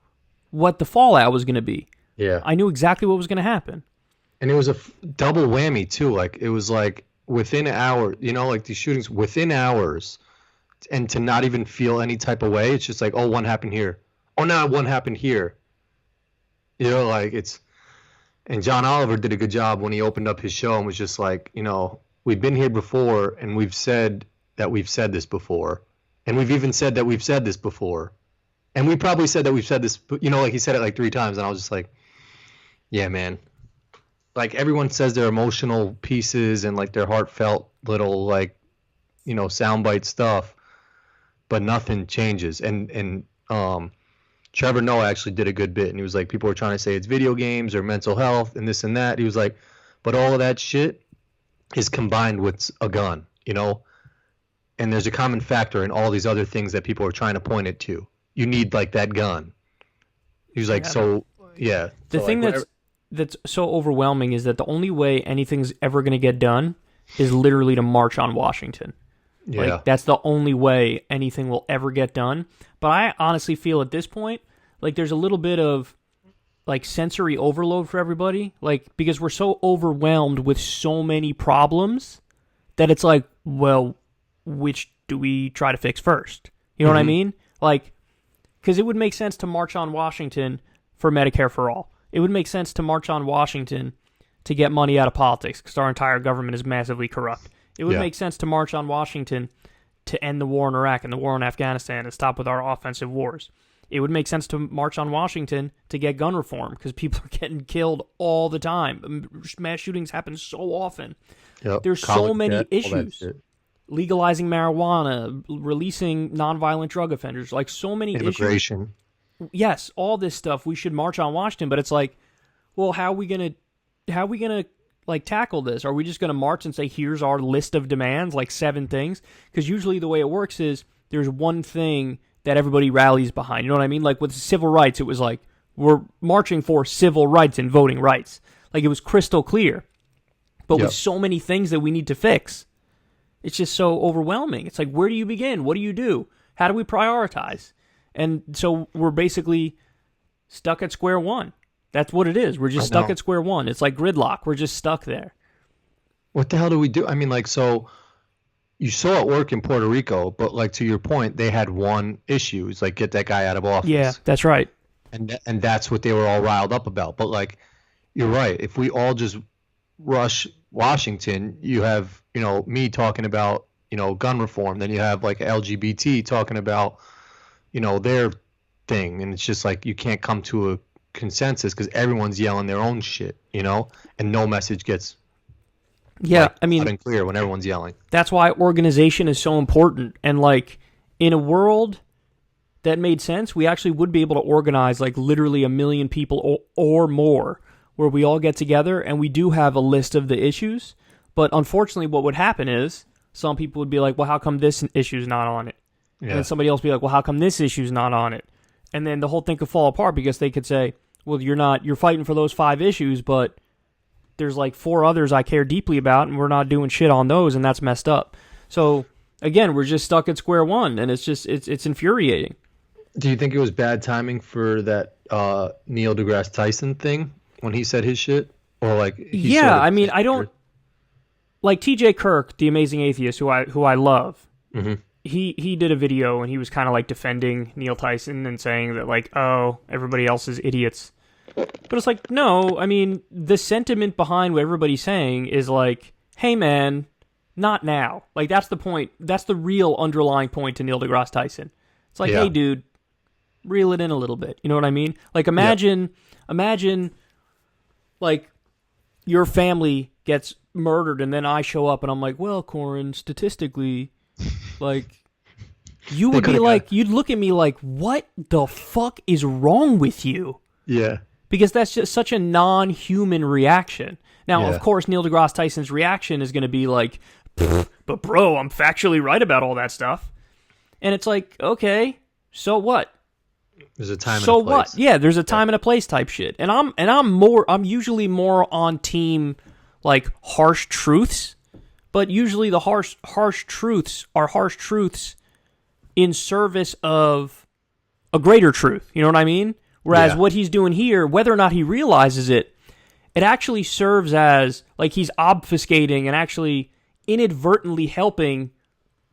what the fallout was going to be. Yeah. I knew exactly what was going to happen. And it was a double whammy too. Like it was like within an hour, you know, like these shootings within hours, and to not even feel any type of way. It's just like, oh, one happened here. Oh, no, one happened here. You know, like it's. And John Oliver did a good job when he opened up his show and was just like, you know, we've been here before, and we've said that we've said this before, and we've even said that we've said this before, and we probably said that we've said this. You know, like he said it like 3 times, and I was just like, yeah, man. Like everyone says their emotional pieces and like their heartfelt little like, you know, soundbite stuff, but nothing changes. And Trevor Noah actually did a good bit, and he was like, people were trying to say it's video games or mental health and this and that. He was like, but all of that shit is combined with a gun, you know, and there's a common factor in all these other things that people are trying to point it to. You need like that gun. He was like, The thing that's so overwhelming is that the only way anything's ever going to get done is literally to march on Washington. Yeah. Like, that's the only way anything will ever get done. But I honestly feel at this point, like there's a little bit of like sensory overload for everybody. Like, because we're so overwhelmed with so many problems that it's like, well, which do we try to fix first? You know what I mean? Like, because it would make sense to march on Washington for Medicare for all. It would make sense to march on Washington to get money out of politics because our entire government is massively corrupt. It would make sense to march on Washington to end the war in Iraq and the war in Afghanistan and stop with our offensive wars. It would make sense to march on Washington to get gun reform because people are getting killed all the time. Mass shootings happen so often. Yep. There's so many issues. Legalizing marijuana, releasing nonviolent drug offenders, like so many Immigration. issues. Yes, all this stuff, we should march on Washington, but it's like, well, how are we gonna like tackle this? Are we just gonna march and say, here's our list of demands, like 7 things? Because usually the way it works is there's one thing that everybody rallies behind. You know what I mean? Like with civil rights, it was like, we're marching for civil rights and voting rights. Like it was crystal clear. But with so many things that we need to fix, it's just so overwhelming. It's like, where do you begin? What do you do? How do we prioritize? And so we're basically stuck at square one. That's what it is. We're just stuck at square one. It's like gridlock. We're just stuck there. What the hell do we do? I mean, like, so you saw it work in Puerto Rico, but like to your point, they had one issue. It's like, get that guy out of office. Yeah, that's right. And that's what they were all riled up about. But like, you're right. If we all just rush Washington, you have, you know, me talking about, you know, gun reform. Then you have like LGBT talking about, you know, their thing, and it's just like you can't come to a consensus because everyone's yelling their own shit, you know, and no message gets Yeah, like, I mean, loud and clear when everyone's yelling. that's why organization is so important. And like in a world that made sense, we actually would be able to organize like literally 1 million people or more, where we all get together and we do have a list of the issues. But unfortunately, what would happen is some people would be like, well, how come this issue's not on it? Yeah. And then somebody else would be like, well, how come this issue's not on it? And then the whole thing could fall apart because they could say, well, you're fighting for those 5 issues, but there's like 4 others I care deeply about, and we're not doing shit on those, and that's messed up. So again, we're just stuck at square one, and it's just it's infuriating. Do you think it was bad timing for that Neil deGrasse Tyson thing when he said his shit, or like? Yeah, I mean, I don't like T.J. Kirk, the amazing atheist, who I love. Mm-hmm. He did a video and he was kind of like defending Neil Tyson and saying that like, oh, everybody else is idiots. But it's like, no, I mean, the sentiment behind what everybody's saying is like, hey man, not now. Like that's the point. That's the real underlying point to Neil deGrasse Tyson. It's like, hey dude, reel it in a little bit. You know what I mean? Like imagine like your family gets murdered and then I show up and I'm like, well, Corin, statistically, like, you would be like, you'd look at me like, what the fuck is wrong with you? Yeah. Because that's just such a non-human reaction. Now, of course, Neil deGrasse Tyson's reaction is going to be like, but bro, I'm factually right about all that stuff. And it's like, okay, so what? There's a time and a place. So what? Yeah, there's a time and a place type shit. And I'm usually more on team like harsh truths. But usually the harsh truths are harsh truths in service of a greater truth. You know what I mean? Whereas what he's doing here, whether or not he realizes it, it actually serves as, like, he's obfuscating and actually inadvertently helping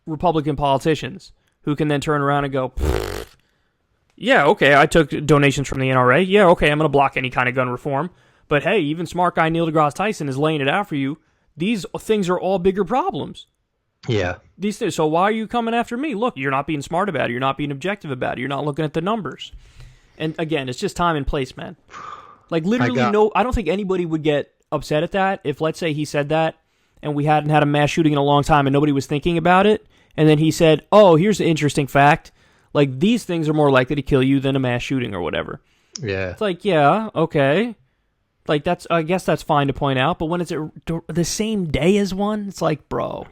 Republican politicians who can then turn around and go, yeah, okay, I took donations from the NRA. Yeah, okay, I'm going to block any kind of gun reform. But hey, even smart guy Neil deGrasse Tyson is laying it out for you. These things are all bigger problems. Yeah. These things. So why are you coming after me? Look, you're not being smart about it. You're not being objective about it. You're not looking at the numbers. And again, it's just time and place, man. Like literally I don't think anybody would get upset at that if, let's say, he said that and we hadn't had a mass shooting in a long time and nobody was thinking about it. And then he said, oh, here's the interesting fact. Like, these things are more likely to kill you than a mass shooting or whatever. Yeah. It's like, yeah, okay. Like, I guess that's fine to point out, but when it's the same day as one, it's like, bro.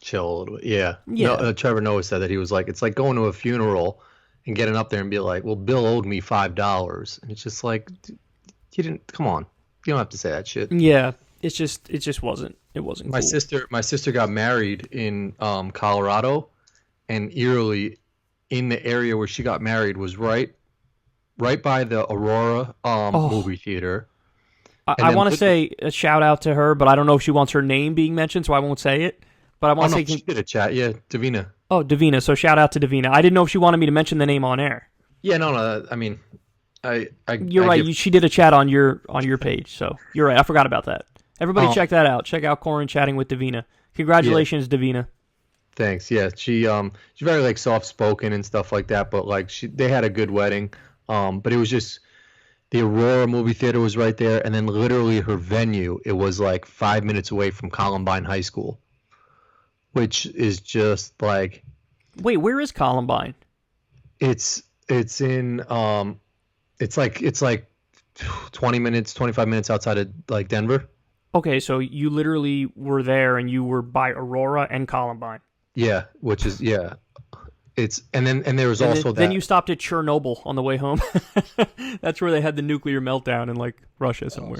Chill a little bit. Yeah. No, Trevor Noah said that. He was like, it's like going to a funeral and getting up there and be like, well, Bill owed me $5. And it's just like, you didn't, come on. You don't have to say that shit. Yeah. It just wasn't cool. My sister got married in Colorado, and eerily in the area where she got married was right by the Aurora movie theater. I want to say a shout out to her, but I don't know if she wants her name being mentioned, so I won't say it. But I want to say she did a chat. Yeah, Davina. Oh, Davina. So shout out to Davina. I didn't know if she wanted me to mention the name on air. Yeah, no. I mean, you're right. She did a chat on your page, so you're right. I forgot about that. Everybody, check that out. Check out Corin chatting with Davina. Congratulations, Davina. Thanks. Yeah, she's very like soft spoken and stuff like that. But like they had a good wedding. But it was just the Aurora movie theater was right there, and then literally her venue, it was like 5 minutes away from Columbine High School, which is just like. Wait, where is Columbine? It's in it's like 25 minutes outside of like Denver. Okay, so you literally were there and you were by Aurora and Columbine. Yeah, which is It's and there was also that. Then you stopped at Chernobyl on the way home. That's where they had the nuclear meltdown in like Russia somewhere.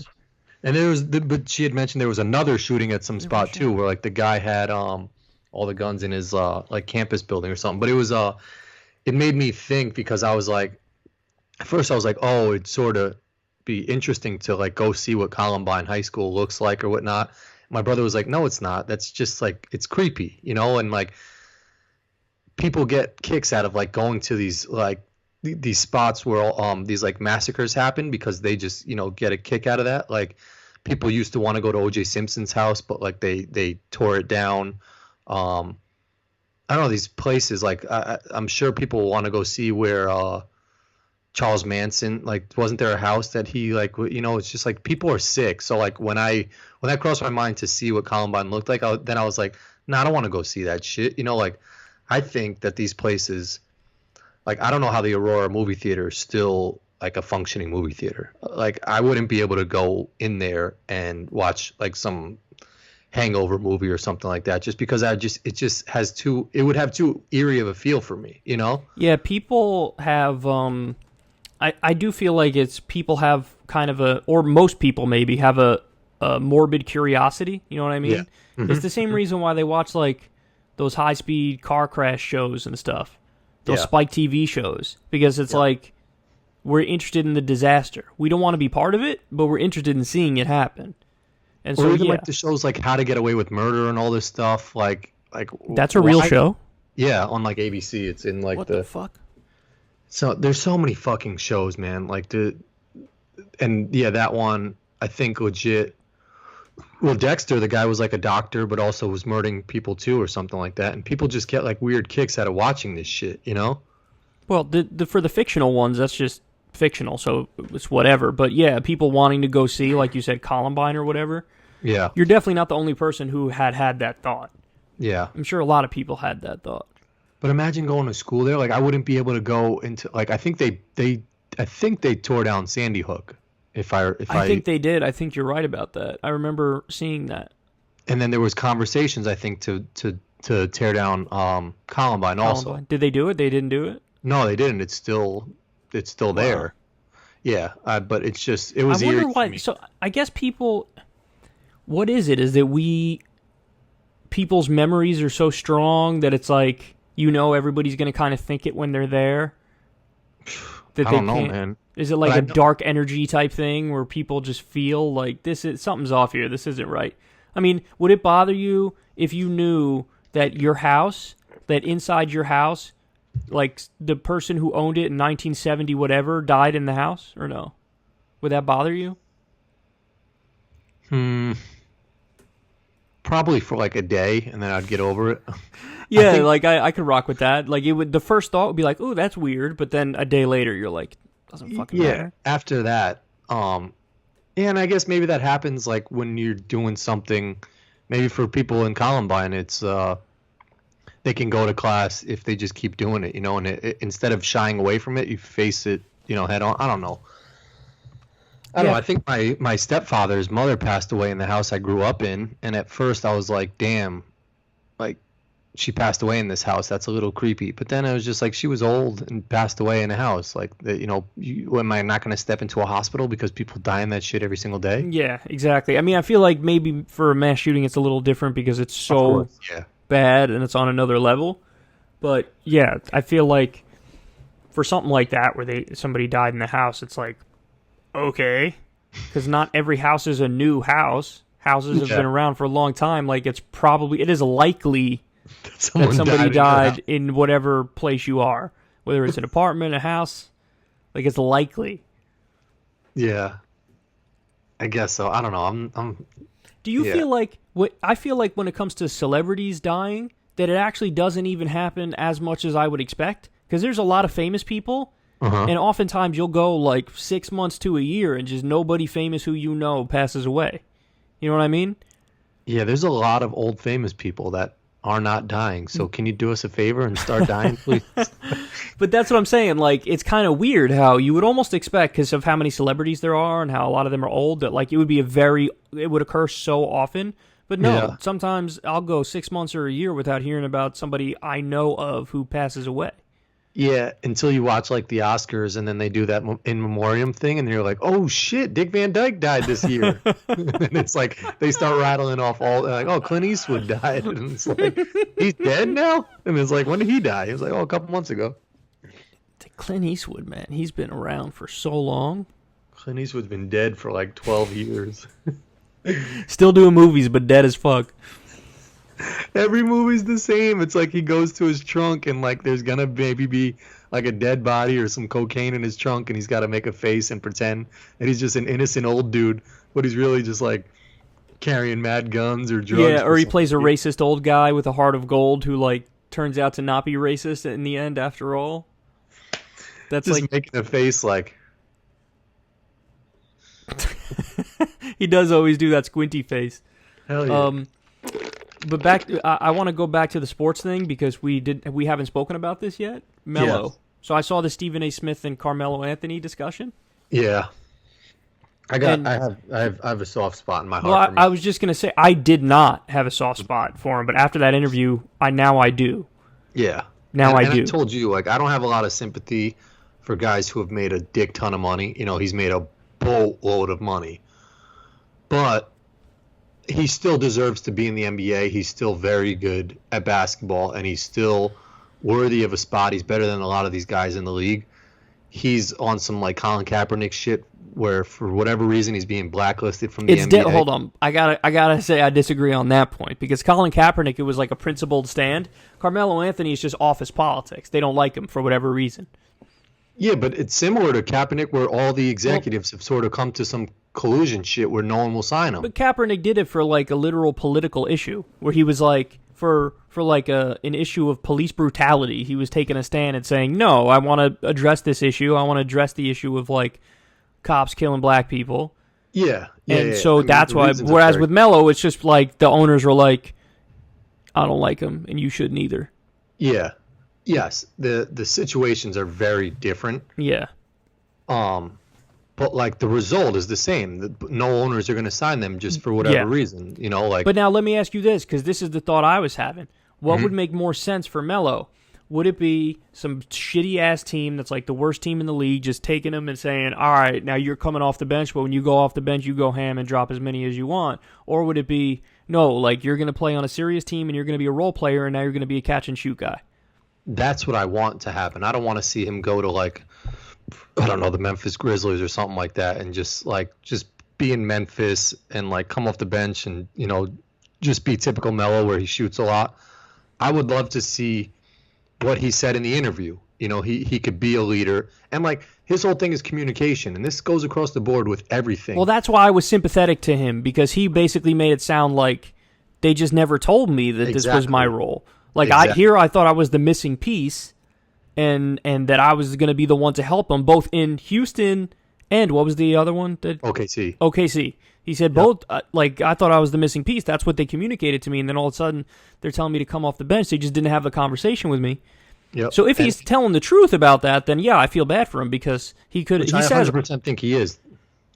And but she had mentioned there was another shooting at some spot too, where like the guy had all the guns in his like campus building or something. But it was it made me think, because I was like, at first I was like, oh, it'd sort of be interesting to like go see what Columbine High School looks like or whatnot. My brother was like, no, it's not. That's just like, it's creepy, you know? And like people get kicks out of like going to these like these spots where these like massacres happen, because they just, you know, get a kick out of that. Like people used to want to go to OJ Simpson's house, but like they tore it down. I don't know, these places, like I'm sure people want to go see where Charles Manson, like wasn't there a house that he like it's just like people are sick. So like when that crossed my mind to see what Columbine looked like, then I was like, nah, I don't want to go see that shit. Like I think that these places, like I don't know how the Aurora movie theater is still like a functioning movie theater. Like I wouldn't be able to go in there and watch like some hangover movie or something like that, just because it would have too eerie of a feel for me, Yeah, people have I do feel like it's people have kind of or most people maybe have a morbid curiosity, you know what I mean? Yeah. Mm-hmm. It's the same reason why they watch like those high-speed car crash shows and stuff. Those Spike TV shows, because it's like we're interested in the disaster. We don't want to be part of it, but we're interested in seeing it happen. And or so even like the shows like How to Get Away with Murder and all this stuff, like that's a real show. Yeah, on like ABC. It's in like what the fuck? So there's so many fucking shows, man. Like that one I think legit. Well, Dexter, the guy was like a doctor, but also was murdering people too, or something like that. And people just get like weird kicks out of watching this shit, Well, for the fictional ones, that's just fictional, so it's whatever. But yeah, people wanting to go see, like you said, Columbine or whatever. Yeah. You're definitely not the only person who had that thought. Yeah. I'm sure a lot of people had that thought. But imagine going to school there. Like I wouldn't be able to go into like I think they tore down Sandy Hook. I think they did. I think you're right about that. I remember seeing that. And then there was conversations, I think, to tear down Columbine also. Did they do it? They didn't do it? No, they didn't. It's still there. Yeah, but it's just it was. I wonder why. So I guess people. What is it? Is that people's memories are so strong that it's like everybody's going to kind of think it when they're there. I don't know, man. Is it like a dark energy type thing where people just feel like something's off here? This isn't right. I mean, would it bother you if you knew that that inside your house, like the person who owned it in 1970 whatever died in the house, or no? Would that bother you? Probably for like a day, and then I'd get over it. Yeah, I could rock with that. Like the first thought would be like, "Oh, that's weird," but then a day later, you're like, "Doesn't fucking matter." After that, and I guess maybe that happens like when you're doing something. Maybe for people in Columbine, it's they can go to class if they just keep doing it, and instead of shying away from it, you face it, head on. I don't know. I don't know. I think my stepfather's mother passed away in the house I grew up in, and at first I was like, damn, like she passed away in this house. That's a little creepy. But then I was just like, she was old and passed away in a house. Like, am I not going to step into a hospital because people die in that shit every single day? Yeah, exactly. I mean, I feel like maybe for a mass shooting it's a little different because it's so bad and it's on another level. But yeah, I feel like for something like that where somebody died in the house, it's like, okay, because not every house is a new house. Houses have been around for a long time. Like it is likely that somebody died in whatever place you are, whether it's an apartment, a house. Like it's likely. Yeah, I guess so. I don't know. Do you feel like I feel like when it comes to celebrities dying, that it actually doesn't even happen as much as I would expect? Because there's a lot of famous people. And oftentimes you'll go like 6 months to a year and just nobody famous who passes away. You know what I mean? Yeah, there's a lot of old famous people that are not dying. So can you do us a favor and start dying, please? But that's what I'm saying. Like, it's kind of weird how you would almost expect, because of how many celebrities there are and how a lot of them are old, that like it would occur so often. But no, sometimes I'll go 6 months or a year without hearing about somebody I know of who passes away. Yeah, until you watch like the Oscars and then they do that in memoriam thing and you're like, oh shit, Dick Van Dyke died this year. And it's like they start rattling off Clint Eastwood died. And it's like, he's dead now? And it's like, when did he die? He was like, a couple months ago. Clint Eastwood, man, he's been around for so long. Clint Eastwood's been dead for like 12 years. Still doing movies, but dead as fuck. Every movie's the same. It's like he goes to his trunk and like there's gonna maybe be like a dead body or some cocaine in his trunk and he's got to make a face and pretend that he's just an innocent old dude, but he's really just like carrying mad guns or drugs. Yeah, or he plays a racist old guy with a heart of gold who like turns out to not be racist in the end after all. That's just like making a face like. he does always do that squinty face. Hell yeah. But I want to go back to the sports thing because we haven't spoken about this yet. Melo. Yes. So I saw the Stephen A. Smith and Carmelo Anthony discussion. Yeah. I have a soft spot in my heart. Well, for me. I was just gonna say I did not have a soft spot for him, but after that interview, I do. Yeah. Now I do. I told you, like, I don't have a lot of sympathy for guys who have made a dick ton of money. You know, he's made a boatload of money. But he still deserves to be in the NBA. He's still very good at basketball, and he's still worthy of a spot. He's better than a lot of these guys in the league. He's on some, like, Colin Kaepernick shit where, for whatever reason, he's being blacklisted from the NBA. Hold on. I gotta say I disagree on that point because Colin Kaepernick, it was like a principled stand. Carmelo Anthony is just office politics. They don't like him for whatever reason. Yeah, but it's similar to Kaepernick where all the executives have sort of come to some collusion shit where no one will sign him. But Kaepernick did it for like a literal political issue where he was like for like an issue of police brutality. He was taking a stand and saying, "No, I want to address this issue. I want to address the issue of like cops killing black people." Yeah. So I mean, that's why. Whereas with Melo, it's just like the owners are like, "I don't like him, and you shouldn't either." Yeah. Yes. The situations are very different. Yeah. But like the result is the same. No owners are going to sign them just for whatever reason, you know. Like, but now let me ask you this, because this is the thought I was having. What would make more sense for Melo? Would it be some shitty ass team that's like the worst team in the league, just taking him and saying, "All right, now you're coming off the bench, but when you go off the bench, you go ham and drop as many as you want"? Or would it be no, like you're going to play on a serious team and you're going to be a role player, and now you're going to be a catch and shoot guy? That's what I want to happen. I don't want to see him go to like, I don't know, the Memphis Grizzlies or something like that, and just be in Memphis and like come off the bench and, you know, just be typical Melo where he shoots a lot. I would love to see what he said in the interview. You know, he could be a leader, and like his whole thing is communication, and this goes across the board with everything. Well, that's why I was sympathetic to him, because he basically made it sound like they just never told me that this was my role. Like I thought I was the missing piece, and that I was going to be the one to help him, both in Houston and what was the other one? OKC. He said both. Like I thought I was the missing piece. That's what they communicated to me, and then all of a sudden they're telling me to come off the bench. They just didn't have the conversation with me. Yep. So if he's telling the truth about that, then yeah, I feel bad for him because he could. Which I 100% think he is.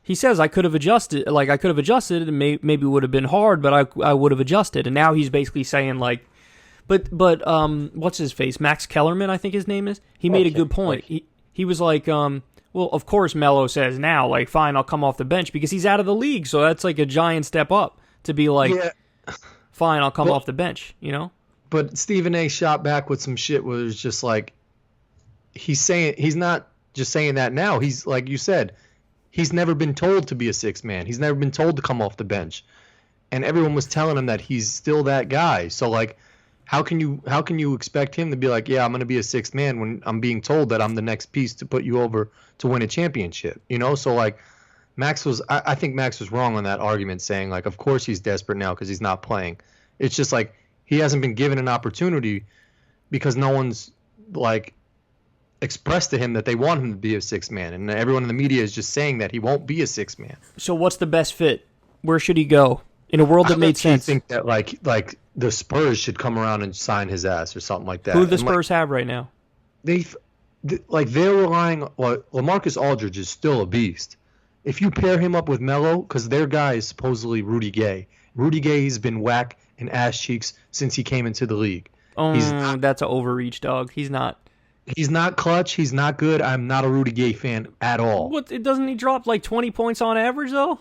He says I could have adjusted. Like I could have adjusted, and maybe would have been hard, but I would have adjusted. And now he's basically saying like. But what's his face? Max Kellerman, I think his name is. He made a good point. He was like, well, of course Melo says now, like, fine, I'll come off the bench because he's out of the league. So that's like a giant step up to be like, fine, I'll come off the bench, you know? But Stephen A. shot back with some shit where it was just like, he's not just saying that now. He's, like you said, he's never been told to be a sixth man. He's never been told to come off the bench. And everyone was telling him that he's still that guy. So, like, How can you expect him to be like, yeah, I'm going to be a sixth man when I'm being told that I'm the next piece to put you over to win a championship, you know? So like I think Max was wrong on that argument saying like, of course he's desperate now because he's not playing. It's just like he hasn't been given an opportunity because no one's like expressed to him that they want him to be a sixth man. And everyone in the media is just saying that he won't be a sixth man. So what's the best fit? Where should he go in a world that made sense? I think that like the Spurs should come around and sign his ass or something like that. Who do the Spurs have right now? They're relying on LaMarcus Aldridge is still a beast. If you pair him up with Melo, because their guy is supposedly Rudy Gay. Rudy Gay has been whack and ass cheeks since he came into the league. That's an overreach, dog. He's not. He's not clutch. He's not good. I'm not a Rudy Gay fan at all. What? Doesn't he drop like 20 points on average though?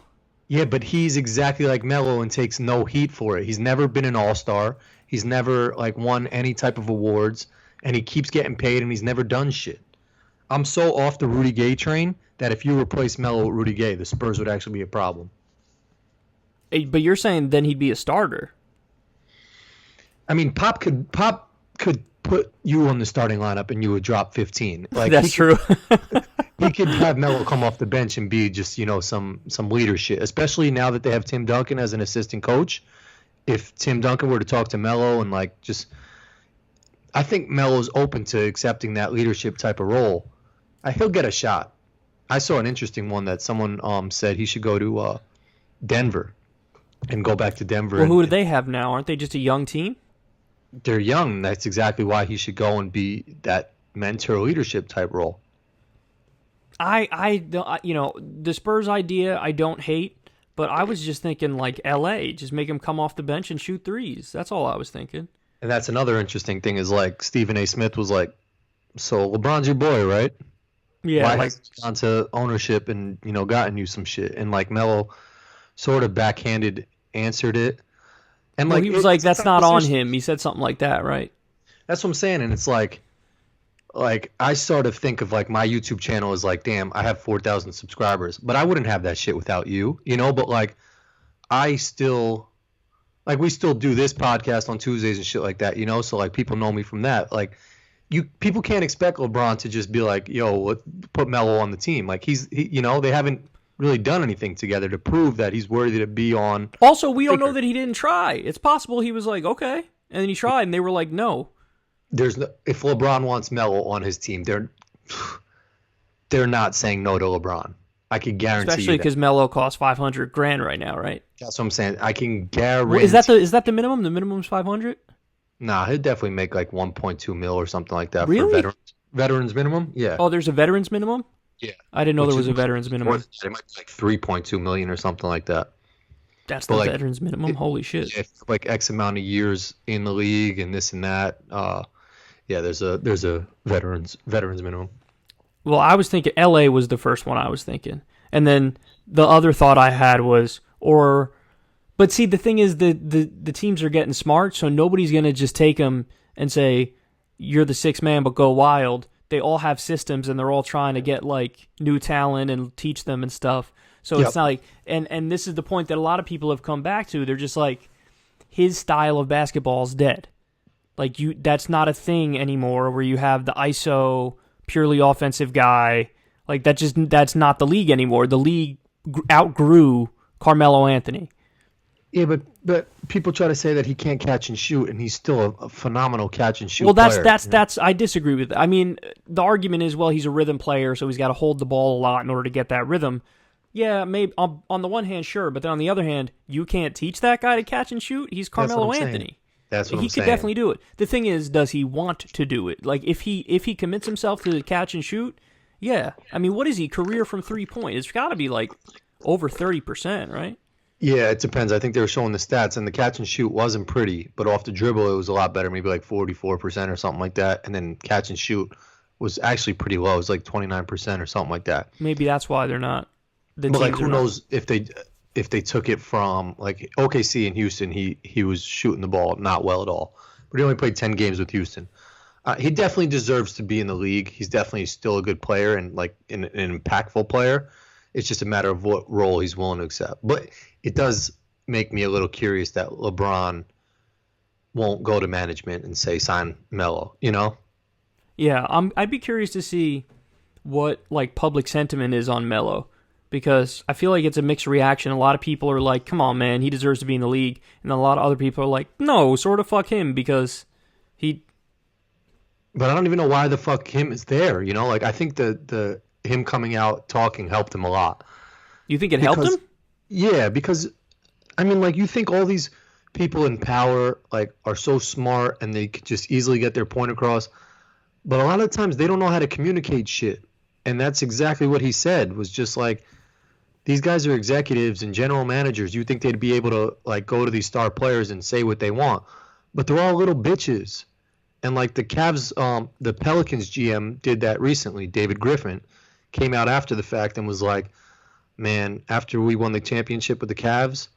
Yeah, but he's exactly like Melo and takes no heat for it. He's never been an all-star. He's never like won any type of awards, and he keeps getting paid, and he's never done shit. I'm so off the Rudy Gay train that if you replace Melo with Rudy Gay, the Spurs would actually be a problem. But you're saying then he'd be a starter. I mean, Pop could put you on the starting lineup and you would drop 15. Like that's true. He could have Melo come off the bench and be just, you know, some leadership, especially now that they have Tim Duncan as an assistant coach. If Tim Duncan were to talk to Melo and like just, I think Melo's open to accepting that leadership type of role. He'll get a shot. I saw an interesting one that someone said he should go to Denver and go back to Denver. Well, who do they have now? Aren't they just a young team? They're young. That's exactly why he should go and be that mentor leadership type role. The Spurs idea I don't hate, but I was just thinking like L.A. Just make him come off the bench and shoot threes. That's all I was thinking. And that's another interesting thing is like Stephen A. Smith was like, so LeBron's your boy, right? Yeah. Why has he gone to ownership and, gotten you some shit? And like Melo sort of backhanded answered it. And he was like, that's not on him. He said something like that, right? That's what I'm saying. And it's like I sort of think of like my YouTube channel as like, damn, I have 4,000 subscribers, but I wouldn't have that shit without you, but like we still do this podcast on Tuesdays and shit like that, so like people know me from that. Like people can't expect LeBron to just be like, yo, put Melo on the team. Like they haven't really done anything together to prove that he's worthy to be on. Also, we don't know that he didn't try. It's possible he was like, okay, and then he tried and they were like, no. If LeBron wants Melo on his team, they're not saying no to LeBron. I can guarantee. Especially because Melo costs $500,000 right now, right? That's what I'm saying. I can guarantee. Is that the minimum? The minimum's 500. Nah, he'd definitely make like 1.2 mil or something like that. Really? For veterans minimum. Yeah. Oh, there's a veterans minimum. Yeah. I didn't know there was a veterans minimum. It might be like 3.2 million or something like that. That's the veterans minimum. Holy shit! If like X amount of years in the league and this and that. Yeah, there's a veterans minimum. Well, I was thinking L.A. was the first one I was thinking, and then the other thought I had was but see, the thing is the teams are getting smart, so nobody's gonna just take them and say you're the sixth man, but go wild. They all have systems, and they're all trying to get like new talent and teach them and stuff. So It's not like, and this is the point that a lot of people have come back to. They're just like, his style of basketball is dead. Like that's not a thing anymore where you have the ISO purely offensive guy. Like that's not the league anymore. The league outgrew Carmelo Anthony. Yeah, but people try to say that he can't catch and shoot, and he's still a phenomenal catch and shoot. Well, player. That's I disagree with. I mean, the argument is, well, he's a rhythm player, so he's got to hold the ball a lot in order to get that rhythm. Yeah, maybe on the one hand, sure, but then on the other hand, you can't teach that guy to catch and shoot. He's Carmelo Anthony. That's what I'm saying. He could definitely do it. The thing is, does he want to do it? Like, if he commits himself to catch and shoot, yeah. I mean, what is he? Career from 3-point? It's got to be like over 30%, right? Yeah, it depends. I think they were showing the stats, and the catch and shoot wasn't pretty, but off the dribble, it was a lot better, maybe like 44% or something like that. And then catch and shoot was actually pretty low. It was like 29% or something like that. Maybe that's why they're not. But like, who knows if they took it from like OKC and Houston, he was shooting the ball not well at all. But he only played 10 games with Houston. He definitely deserves to be in the league. He's definitely still a good player and like an impactful player. It's just a matter of what role he's willing to accept. But it does make me a little curious that LeBron won't go to management and say sign Melo, Yeah, I'd be curious to see what like public sentiment is on Melo. Because I feel like it's a mixed reaction. A lot of people are like, come on, man, he deserves to be in the league. And a lot of other people are like, no, sort of fuck him because he... But I don't even know why the fuck him is there, Like, I think the him coming out talking helped him a lot. You think it helped him? Yeah, because, I mean, like, you think all these people in power, like, are so smart and they could just easily get their point across. But a lot of times they don't know how to communicate shit. And that's exactly what he said, was just like... These guys are executives and general managers. You think they'd be able to like go to these star players and say what they want, but they're all little bitches. And like the Cavs, the Pelicans GM did that recently. David Griffin came out after the fact and was like, "Man, after we won the championship with the Cavs,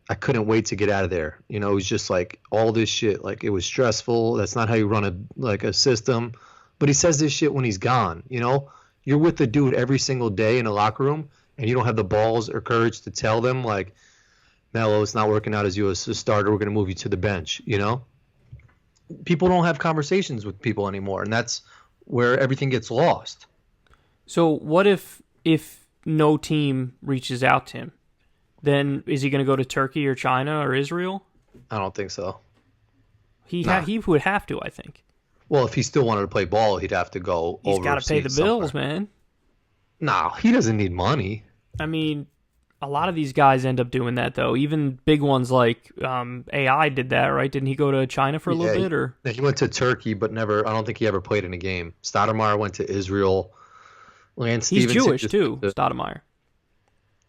I couldn't wait to get out of there." It was just like all this shit. Like it was stressful. That's not how you run a system. But he says this shit when he's gone. You're with the dude every single day in a locker room. And you don't have the balls or courage to tell them, like, Melo, it's not working out as you as a starter. We're going to move you to the bench, People don't have conversations with people anymore, and that's where everything gets lost. So what if no team reaches out to him? Then is he going to go to Turkey or China or Israel? I don't think so. He would have to, I think. Well, if he still wanted to play ball, he'd have to go He's got to pay the bills, somewhere. man. No, he doesn't need money. I mean, a lot of these guys end up doing that, though. Even big ones like AI did that, right? Didn't he go to China for a little bit? Or he went to Turkey, but never. I don't think he ever played in a game. Stoudemire went to Israel. Lance he's Stevenson Jewish too, Stoudemire.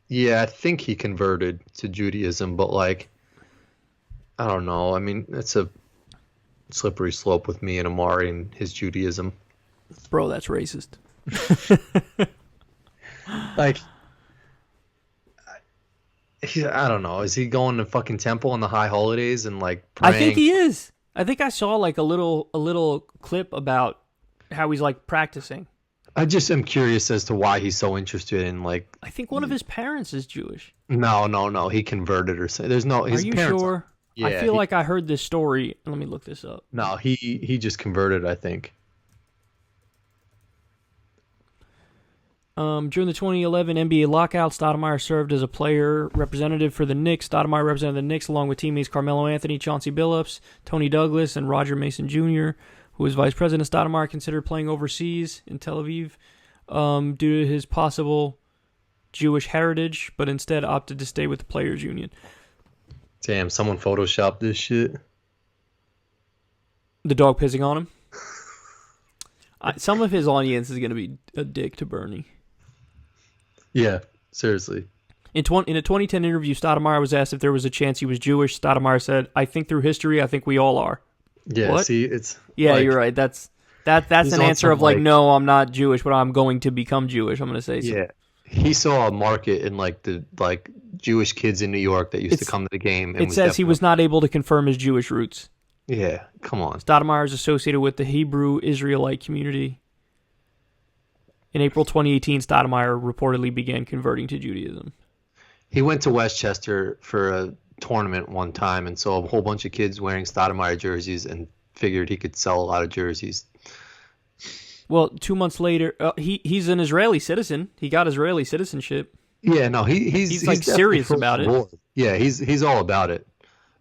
Yeah, I think he converted to Judaism, but like, I don't know. I mean, it's a slippery slope with me and Amari and his Judaism. Bro, that's racist. Like, I don't know. Is he going to fucking temple on the high holidays and like praying? I think he is. I think I saw like a little clip about how he's like practicing. I just am curious as to why he's so interested in like. I think one of his parents is Jewish. No. He converted or something. There's no. His Are you parents, sure? Yeah, I feel like I heard this story. Let me look this up. No, he just converted, I think. During the 2011 NBA lockout, Stoudemire served as a player representative for the Knicks. Stoudemire represented the Knicks along with teammates Carmelo Anthony, Chauncey Billups, Tony Douglas, and Roger Mason Jr., who was vice president. Stoudemire considered playing overseas in Tel Aviv due to his possible Jewish heritage, but instead opted to stay with the Players Union. Damn, someone photoshopped this shit. The dog pissing on him? Some of his audience is going to be a dick to Bernie. Yeah, seriously. In a 2010 interview, Stoudemire was asked if there was a chance he was Jewish. Stoudemire said, "I think through history, I think we all are." Yeah, what? See, it's yeah, like, you're right. That's an answer of like, no, I'm not Jewish, but I'm going to become Jewish. I'm going to say, yeah. He saw a market in like the Jewish kids in New York that used to come to the game. And it says he was not able to confirm his Jewish roots. Yeah, come on. Stoudemire is associated with the Hebrew Israelite community. In April 2018, Stoudemire reportedly began converting to Judaism. He went to Westchester for a tournament one time and saw a whole bunch of kids wearing Stoudemire jerseys and figured he could sell a lot of jerseys. Well, 2 months later, he's an Israeli citizen. He got Israeli citizenship. Yeah, no, he's like serious about it. Yeah, he's all about it.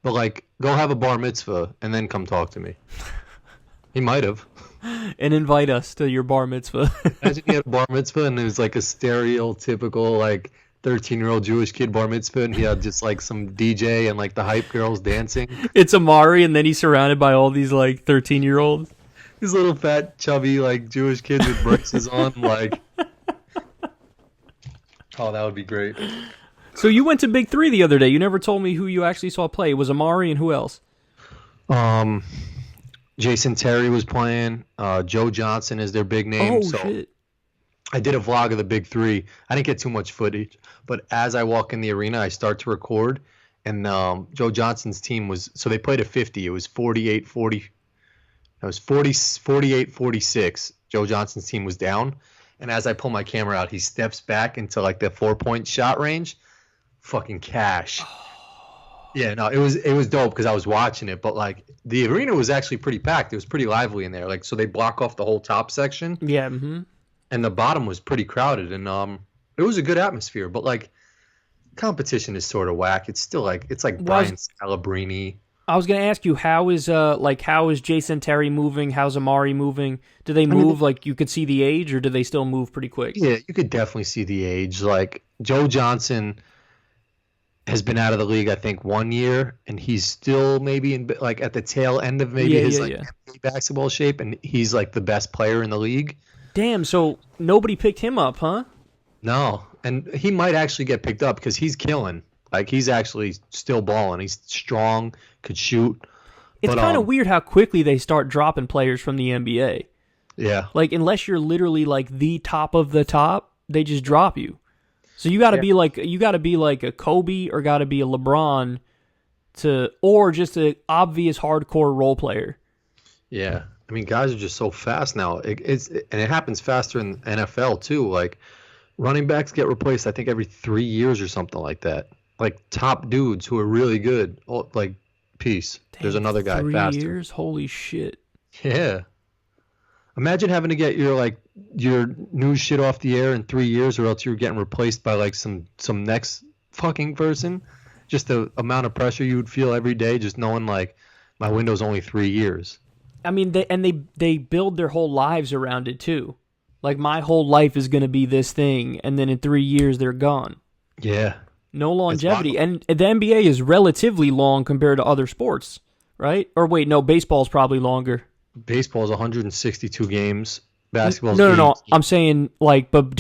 But like, go have a bar mitzvah and then come talk to me. He might have. And invite us to your bar mitzvah. Imagine he had a bar mitzvah and it was like a stereotypical like 13-year-old Jewish kid bar mitzvah, and he had just like some DJ and like the hype girls dancing. It's Amari, and then he's surrounded by all these like 13-year-olds. These little fat, chubby like Jewish kids with braces on, like. Oh, that would be great. So you went to Big Three the other day. You never told me who you actually saw play. It was Amari and who else? Jason Terry was playing. Joe Johnson is their big name. Oh, shit. I did a vlog of the Big Three. I didn't get too much footage, but as I walk in the arena, I start to record, and Joe Johnson's team was, so they played a 50. It was 48-40. It was 48-46. Joe Johnson's team was down, and as I pull my camera out, he steps back into like the 4-point shot range. Fucking cash. Yeah, no, it was dope because I was watching it, but like the arena was actually pretty packed. It was pretty lively in there. Like, so they block off the whole top section. Yeah. Mm-hmm. And the bottom was pretty crowded, and it was a good atmosphere. But like, competition is sort of whack. It's still like Brian Scalabrine. I was gonna ask you, how is Jason Terry moving? How's Amari moving? Do they move like you could see the age, or do they still move pretty quick? Yeah, you could definitely see the age. Like Joe Johnson has been out of the league, I think, 1 year, and he's still maybe in like at the tail end of his NBA basketball shape, and he's like the best player in the league. Damn, so nobody picked him up, huh? No, and he might actually get picked up because he's killing. Like, he's actually still balling. He's strong, could shoot. It's kind of weird how quickly they start dropping players from the NBA. Yeah. Like, unless you're literally like the top of the top, they just drop you. So you got to be like a Kobe or got to be a LeBron or just an obvious hardcore role player. Yeah. I mean, guys are just so fast now. And it happens faster in NFL too. Like, running backs get replaced, I think, every 3 years or something like that. Like, top dudes who are really good. Oh, like, peace. Damn, there's another guy 3 faster. 3 years? Holy shit. Yeah. Imagine having to get your news shit off the air in 3 years, or else you're getting replaced by like some next fucking person. Just the amount of pressure you would feel every day, just knowing like my window's only 3 years. I mean, they build their whole lives around it too. Like, my whole life is going to be this thing, and then in 3 years they're gone. Yeah. No longevity. And the NBA is relatively long compared to other sports, right? Or wait, no, baseball's probably longer. Baseball's 162 games. Basketball's No. I'm saying, like, but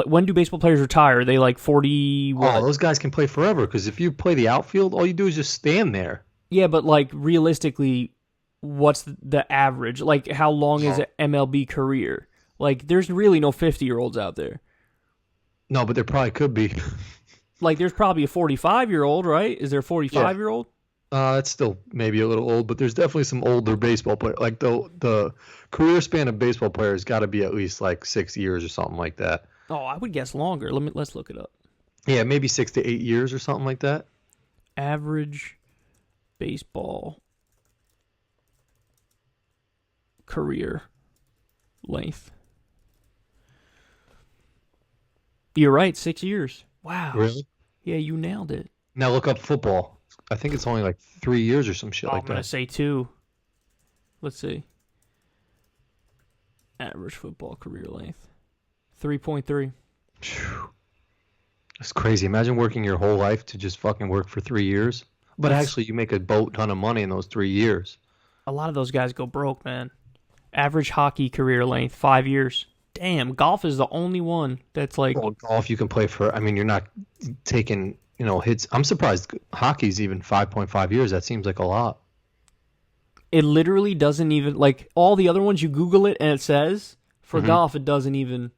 when do baseball players retire? Are they like 40? What? Oh, those guys can play forever because if you play the outfield, all you do is just stand there. Yeah, but like realistically, what's the average? Like, how long is an MLB career? Like, there's really no 50-year-olds out there. No, but there probably could be. Like, there's probably a 45-year-old, right? Is there a 45-year-old? That's still maybe a little old, but there's definitely some older baseball players. Like the career span of baseball players got to be at least like 6 years or something like that. Oh, I would guess longer. Let's look it up. Yeah, maybe 6 to 8 years or something like that. Average baseball career length. You're right, 6 years. Wow. Really? Yeah, you nailed it. Now look up football. I think it's only like 3 years or some shit like I'm that. going to say 2. Let's see. Average football career length. 3.3. That's crazy. Imagine working your whole life to just fucking work for 3 years. But actually, you make a boat ton of money in those 3 years. A lot of those guys go broke, man. Average hockey career length, 5 years. Damn, golf is the only one that's like... Well, golf you can play for... I mean, you're not taking, hits. I'm surprised hockey's even 5.5 years. That seems like a lot. It literally doesn't even... Like, all the other ones, you Google it and it says. For golf, it doesn't even...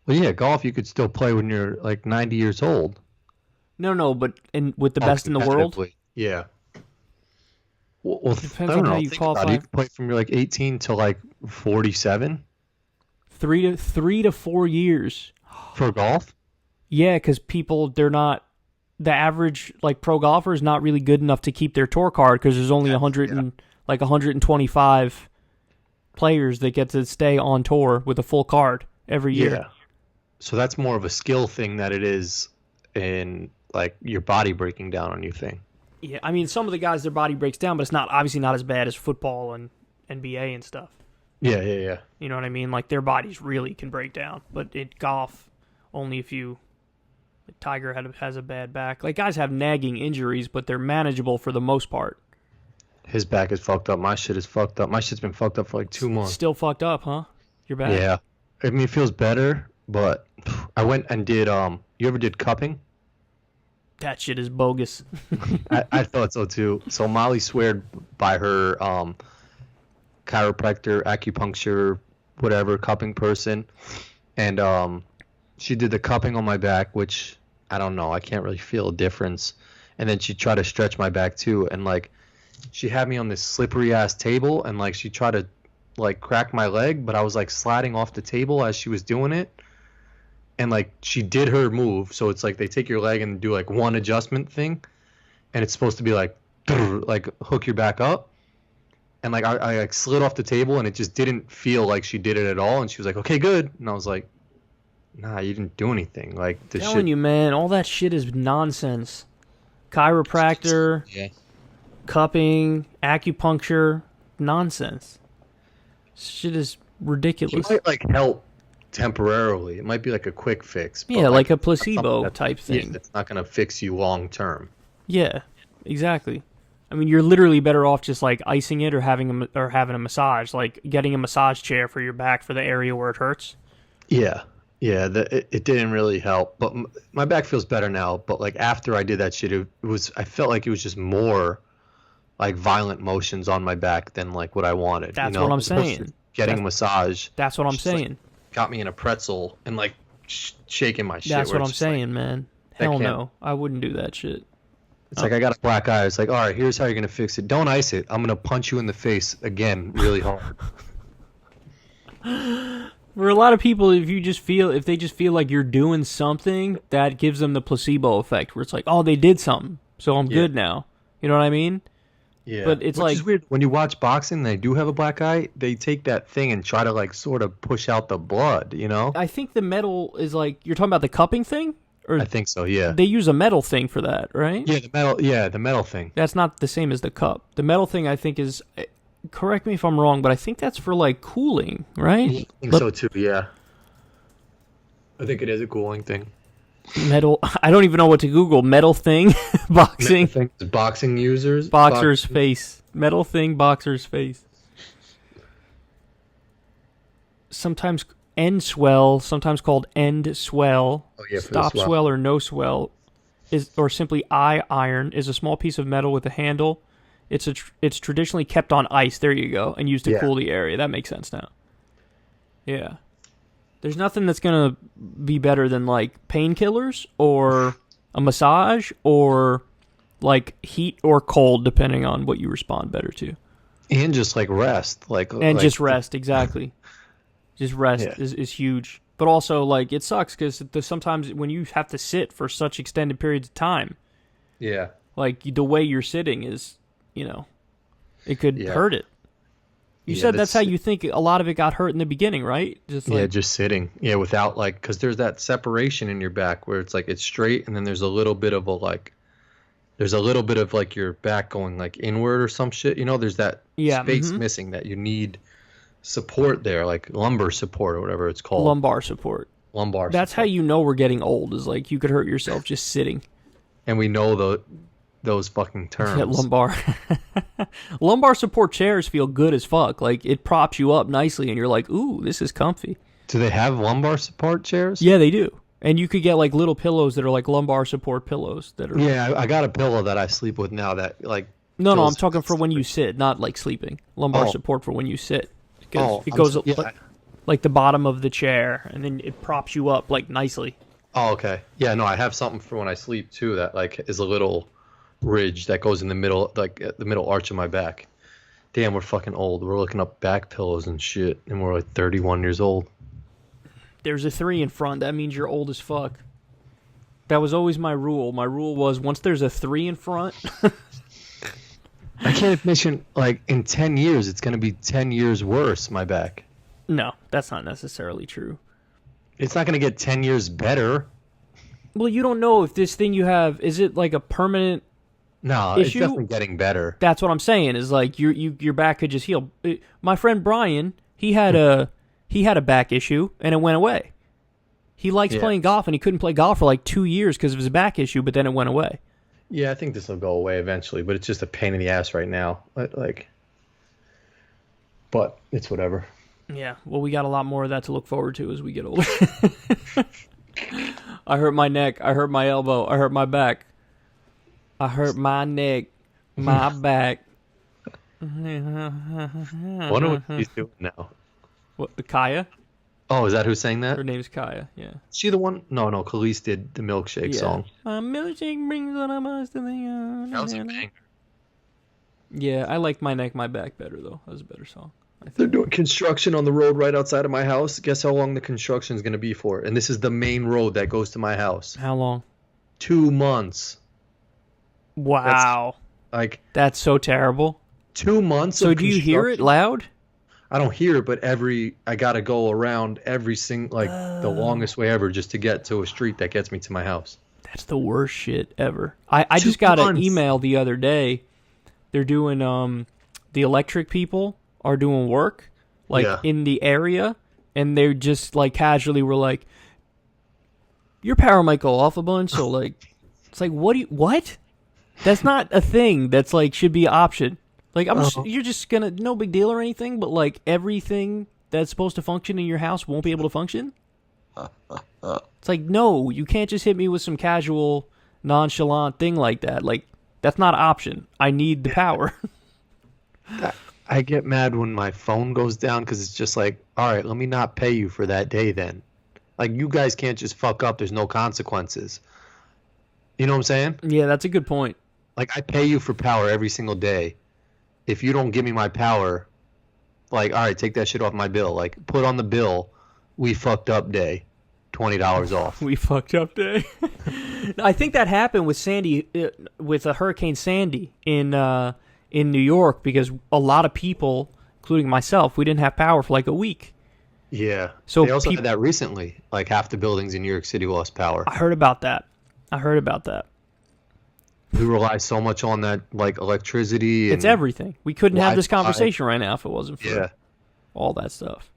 Well, yeah, golf you could still play when you're like 90 years old. No, but with the best in the world? Yeah. Well, depends on how you qualify. You can play from you're like 18 to like 47. 3 to 4 years for golf. Yeah, because they're not the average like pro golfer is not really good enough to keep their tour card because there's only 125 players that get to stay on tour with a full card every year. Yeah. So that's more of a skill thing that it is in like your body breaking down on you thing. Yeah, I mean some of the guys their body breaks down, but it's obviously not as bad as football and NBA and stuff. Yeah. You know what I mean? Like, their bodies really can break down. But in golf, only if you... Like Tiger has a bad back. Like, guys have nagging injuries, but they're manageable for the most part. His back is fucked up. My shit is fucked up. My shit's been fucked up for like 2 months. Still fucked up, huh? Your back? Yeah. I mean, it feels better, but I went and did... You ever did cupping? That shit is bogus. I thought so, too. So Molly sweared by her... chiropractor, acupuncture, whatever, cupping person, and she did the cupping on my back, which I don't know, I can't really feel a difference. And then she tried to stretch my back too, and like she had me on this slippery ass table, and like she tried to like crack my leg, but I was like sliding off the table as she was doing it, and like she did her move. So it's like they take your leg and do like one adjustment thing, and it's supposed to be like hook your back up. And like I like slid off the table, and it just didn't feel like she did it at all. And she was like, "Okay, good." And I was like, "Nah, you didn't do anything." Like this telling you, man, all that shit is nonsense. Chiropractor, cupping, acupuncture, nonsense. Shit is ridiculous. It might like help temporarily. It might be like a quick fix. Yeah, like a placebo type thing. Yeah, that's not gonna fix you long term. Yeah, exactly. I mean, you're literally better off just like icing it or having a massage, like getting a massage chair for your back for the area where it hurts. Yeah. It didn't really help, but my back feels better now. But like after I did that shit, I felt like it was just more like violent motions on my back than like what I wanted. That's what I'm saying. Getting a massage. That's what I'm saying. Like, got me in a pretzel and like shaking my shit. That's what I'm saying, man. Hell no, I wouldn't do that shit. It's like I got a black eye. It's like, all right, here's how you're gonna fix it. Don't ice it. I'm gonna punch you in the face again, really hard. For a lot of people, if they just feel like you're doing something, that gives them the placebo effect, where it's like, oh, they did something, so I'm good now. You know what I mean? Yeah. But it's Which is weird. When you watch boxing, and they do have a black eye. They take that thing and try to like sort of push out the blood. You know? I think the metal is like you're talking about the cupping thing. Or I think so, yeah. They use a metal thing for that, right? Yeah, the metal thing. That's not the same as the cup. The metal thing, I think, is correct me if I'm wrong, but I think that's for like cooling, right? I think so too. Yeah. I think it is a cooling thing. Metal. I don't even know what to Google. Metal thing, boxing, boxing users, boxer's face, metal thing, boxer's face. Sometimes end swell, sometimes called end swell. Oh, yeah, Stop swell or no swell, or simply eye iron, is a small piece of metal with a handle. It's traditionally kept on ice. There you go, and used to cool the area. That makes sense now. Yeah. There's nothing that's going to be better than, like, painkillers or a massage or, like, heat or cold, depending on what you respond better to. And just, like, rest. Just rest, exactly. Just rest is huge. But also, like, it sucks because sometimes when you have to sit for such extended periods of time, like, the way you're sitting is, it could hurt it. You said that's how you think a lot of it got hurt in the beginning, right? Just sitting. Yeah, without because there's that separation in your back where it's like it's straight and then there's a little bit of your back going like inward or some shit. There's that space missing that you need support there, like lumbar support or whatever it's called. Lumbar support. That's how you know we're getting old, is like you could hurt yourself just sitting. And we know those fucking terms. Yeah, lumbar. Lumbar support chairs feel good as fuck. Like, it props you up nicely, and you're like, ooh, this is comfy. Do they have lumbar support chairs? Yeah, they do. And you could get, like, little pillows that are, like, lumbar support pillows. That are. Yeah, I got a pillow that I sleep with now that, like... No, I'm talking for when you sit, not, like, sleeping. Lumbar support for when you sit. It goes like the bottom of the chair, and then it props you up, like, nicely. Oh, okay. Yeah, no, I have something for when I sleep, too, that, like, is a little... ridge that goes in the middle, like the middle arch of my back. Damn, we're fucking old. We're looking up back pillows and shit, and we're like 31 years old. There's a 3 in front. That means you're old as fuck. That was always my rule. My rule was once there's a 3 in front. I can't imagine, like, in 10 years, it's going to be 10 years worse, my back. No, that's not necessarily true. It's not going to get 10 years better. Well, you don't know if this thing you have, is it like a permanent... No, issue? It's definitely getting better. That's what I'm saying. Is like your back could just heal. My friend Brian, he had a back issue and it went away. He likes playing golf and he couldn't play golf for like 2 years because of his back issue, but then it went away. Yeah, I think this will go away eventually, but it's just a pain in the ass right now. But it's whatever. Yeah, well, we got a lot more of that to look forward to as we get older. I hurt my neck. I hurt my elbow. I hurt my back. I hurt my neck, my back. Wonder what she's doing now. What, the Kaya? Oh, is that who's saying that? Her name's Kaya, yeah. Is she the one? No, Khalees did the milkshake song. My milkshake brings on a bus to the... That was a banger. Yeah, I like My Neck, My Back better, though. That was a better song. They're doing construction on the road right outside of my house. Guess how long the construction is going to be for? And this is the main road that goes to my house. How long? 2 months. Wow. That's so terrible. 2 months. So do you hear it loud? I don't hear it, but I gotta go around every single, the longest way ever just to get to a street that gets me to my house. That's the worst shit ever. I just got an email the other day. They're doing the electric people are doing work in the area, and they're just like casually were like, your power might go off a bunch, so like it's like what? That's not a thing that's like should be an option. Like you're just gonna no big deal or anything, but like everything that's supposed to function in your house won't be able to function. It's like, no, you can't just hit me with some casual, nonchalant thing like that. Like that's not an option. I need the power. I get mad when my phone goes down because it's just like, all right, let me not pay you for that day then. Like you guys can't just fuck up. There's no consequences. You know what I'm saying? Yeah, that's a good point. Like I pay you for power every single day. If you don't give me my power, like, all right, take that shit off my bill. Like, put on the bill, we fucked up day, $20 off. We fucked up day. I think that happened with Sandy, with Hurricane Sandy in New York, because a lot of people, including myself, we didn't have power for like a week. Yeah. So they also had that recently. Like half the buildings in New York City lost power. I heard about that. We rely so much on that, like, electricity. And It's everything. We couldn't have this Wi-Fi. conversation right now if it wasn't for Yeah. all that stuff.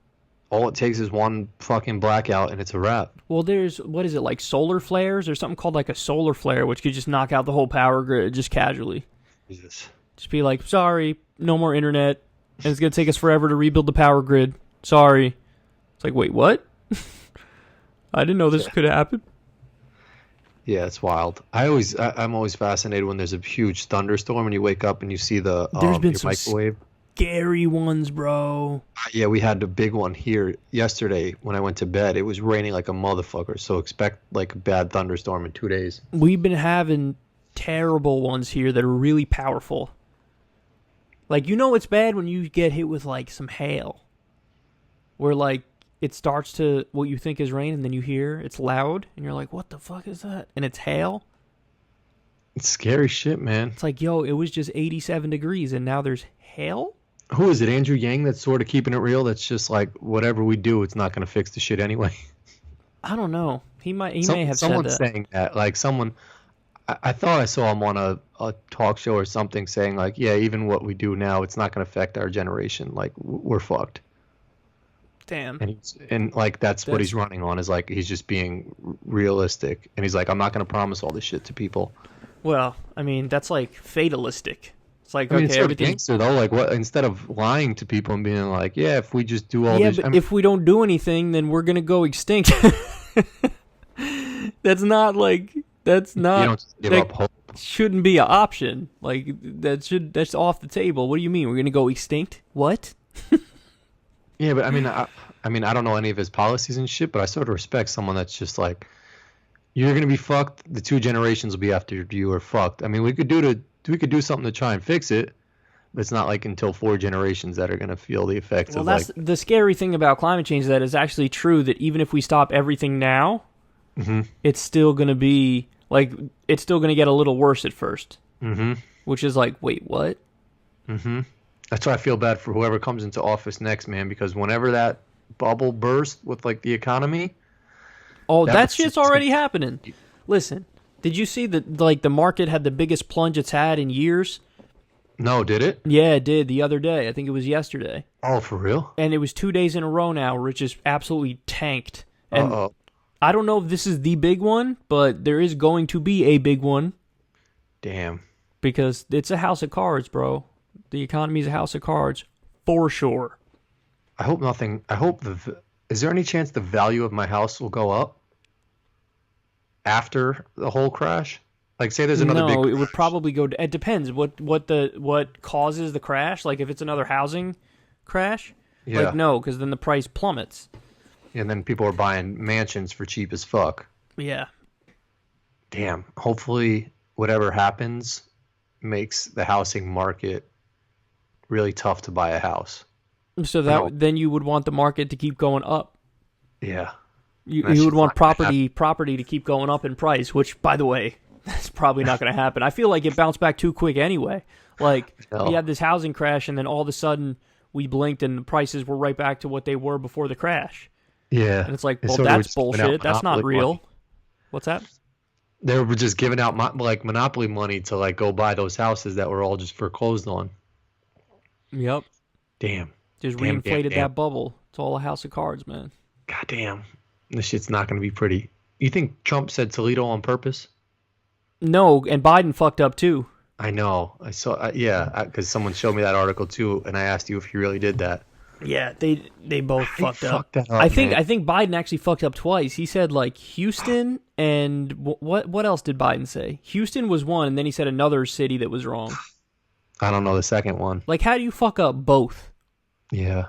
All it takes is one fucking blackout, and it's a wrap. Well, there's, what is it, like solar flares? There's something called like a solar flare, which could just knock out the whole power grid just casually. Jesus. Just be like, sorry, no more internet, and it's going to take us forever to rebuild the power grid. Sorry. It's like, wait, what? I didn't know this could happen. Yeah, it's wild. I'm always fascinated when there's a huge thunderstorm and you wake up and you see the There's been your some microwave. Scary ones, bro. Yeah, we had a big one here yesterday when I went to bed. It was raining like a motherfucker, so expect like a bad thunderstorm in 2 days. We've been having terrible ones here that are really powerful. Like, you know it's bad when you get hit with like some hail. Where like it starts to what you think is rain and then you hear it's loud and you're like, what the fuck is that? And it's hail. It's scary shit, man. It's like, yo, it was just 87 degrees and now there's hail? Who is it? Andrew Yang that's sort of keeping it real? That's just like, whatever we do, it's not going to fix the shit anyway. I don't know. He may have said that. Someone's saying that. Like someone, I thought I saw him on a talk show or something saying like, yeah, even what we do now, it's not going to affect our generation. Like we're fucked. Damn. And like that's what he's running on, is like he's just being realistic, and he's like, I'm not going to promise all this shit to people. Well, I mean, that's like fatalistic. It's like, I mean, okay, it's everything. gangster though. Like, what? Instead of lying to people and being like, yeah, if we just do all Yeah, this, but if we don't do anything, then we're gonna go extinct. That's not like. That's not. you don't give up hope. Shouldn't be an option. Like that's off the table. What do you mean? We're gonna go extinct? What? Yeah, but I mean, I don't know any of his policies and shit, but I sort of respect someone that's just like, you're gonna be fucked. The 2 generations will be after you are fucked. I mean, we could do something to try and fix it, but it's not like until 4 generations that are gonna feel the effects of That's like. the scary thing about climate change. Is that it's actually true that even if we stop everything now, it's still gonna be like it's still gonna get a little worse at first. Which is like, wait, what? That's why I feel bad for whoever comes into office next, man, because whenever that bubble bursts with like the economy. Oh, that shit's already happening. Listen, did you see that like the market had the biggest plunge it's had in years? No, did it? Yeah, it did the other day. I think it was yesterday. Oh, for real? And it was 2 days in a row now where it just absolutely tanked. And Uh-oh. I don't know if this is the big one, but there is going to be a big one. Damn. Because it's a house of cards, bro. The economy's a house of cards, for sure. I hope nothing. Is there any chance the value of my house will go up after the whole crash? Like, say there's another big No, crash. it would probably go. It depends what causes the crash. Like if it's another housing crash, Yeah. like no, because then the price plummets. And then people are buying mansions for cheap as fuck. Yeah. Damn. Hopefully, whatever happens makes the housing market really tough to buy a house. So that then you would want the market to keep going up. Yeah. You would want property to keep going up in price, which, by the way, that's probably not going to happen. I feel like it bounced back too quick anyway. Like, we had this housing crash, and then all of a sudden, we blinked, and the prices were right back to what they were before the crash. Yeah. And it's like, well, that's bullshit. That's not real. Money. What's that? They were just giving out like monopoly money to like go buy those houses that were all just foreclosed on. Yep. Damn. Just reinflated that bubble. It's all a house of cards, man. God damn. This shit's not going to be pretty. You think Trump said Toledo on purpose? No, and Biden fucked up too. I know. I saw. Because someone showed me that article too, and I asked you if he really did that. Yeah, they both fucked up. That up. I think Biden actually fucked up twice. He said like Houston and what else did Biden say? Houston was one, and then he said another city that was wrong. I don't know the second one. Like, how do you fuck up both? Yeah.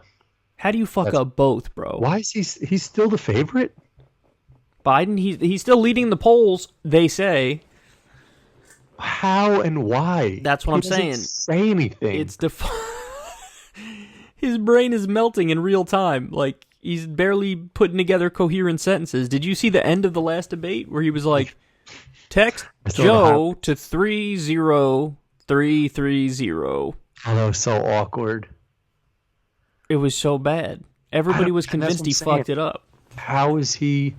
How do you fuck up both, bro? Why is he's still the favorite? Biden, he's still leading the polls, they say. How and why? That's what I'm saying. Say anything. It's his brain is melting in real time. Like, he's barely putting together coherent sentences. Did you see the end of the last debate where he was like, text Joe to 30330? Oh, that was so awkward. It was so bad. Everybody was convinced he fucked it up. How is he?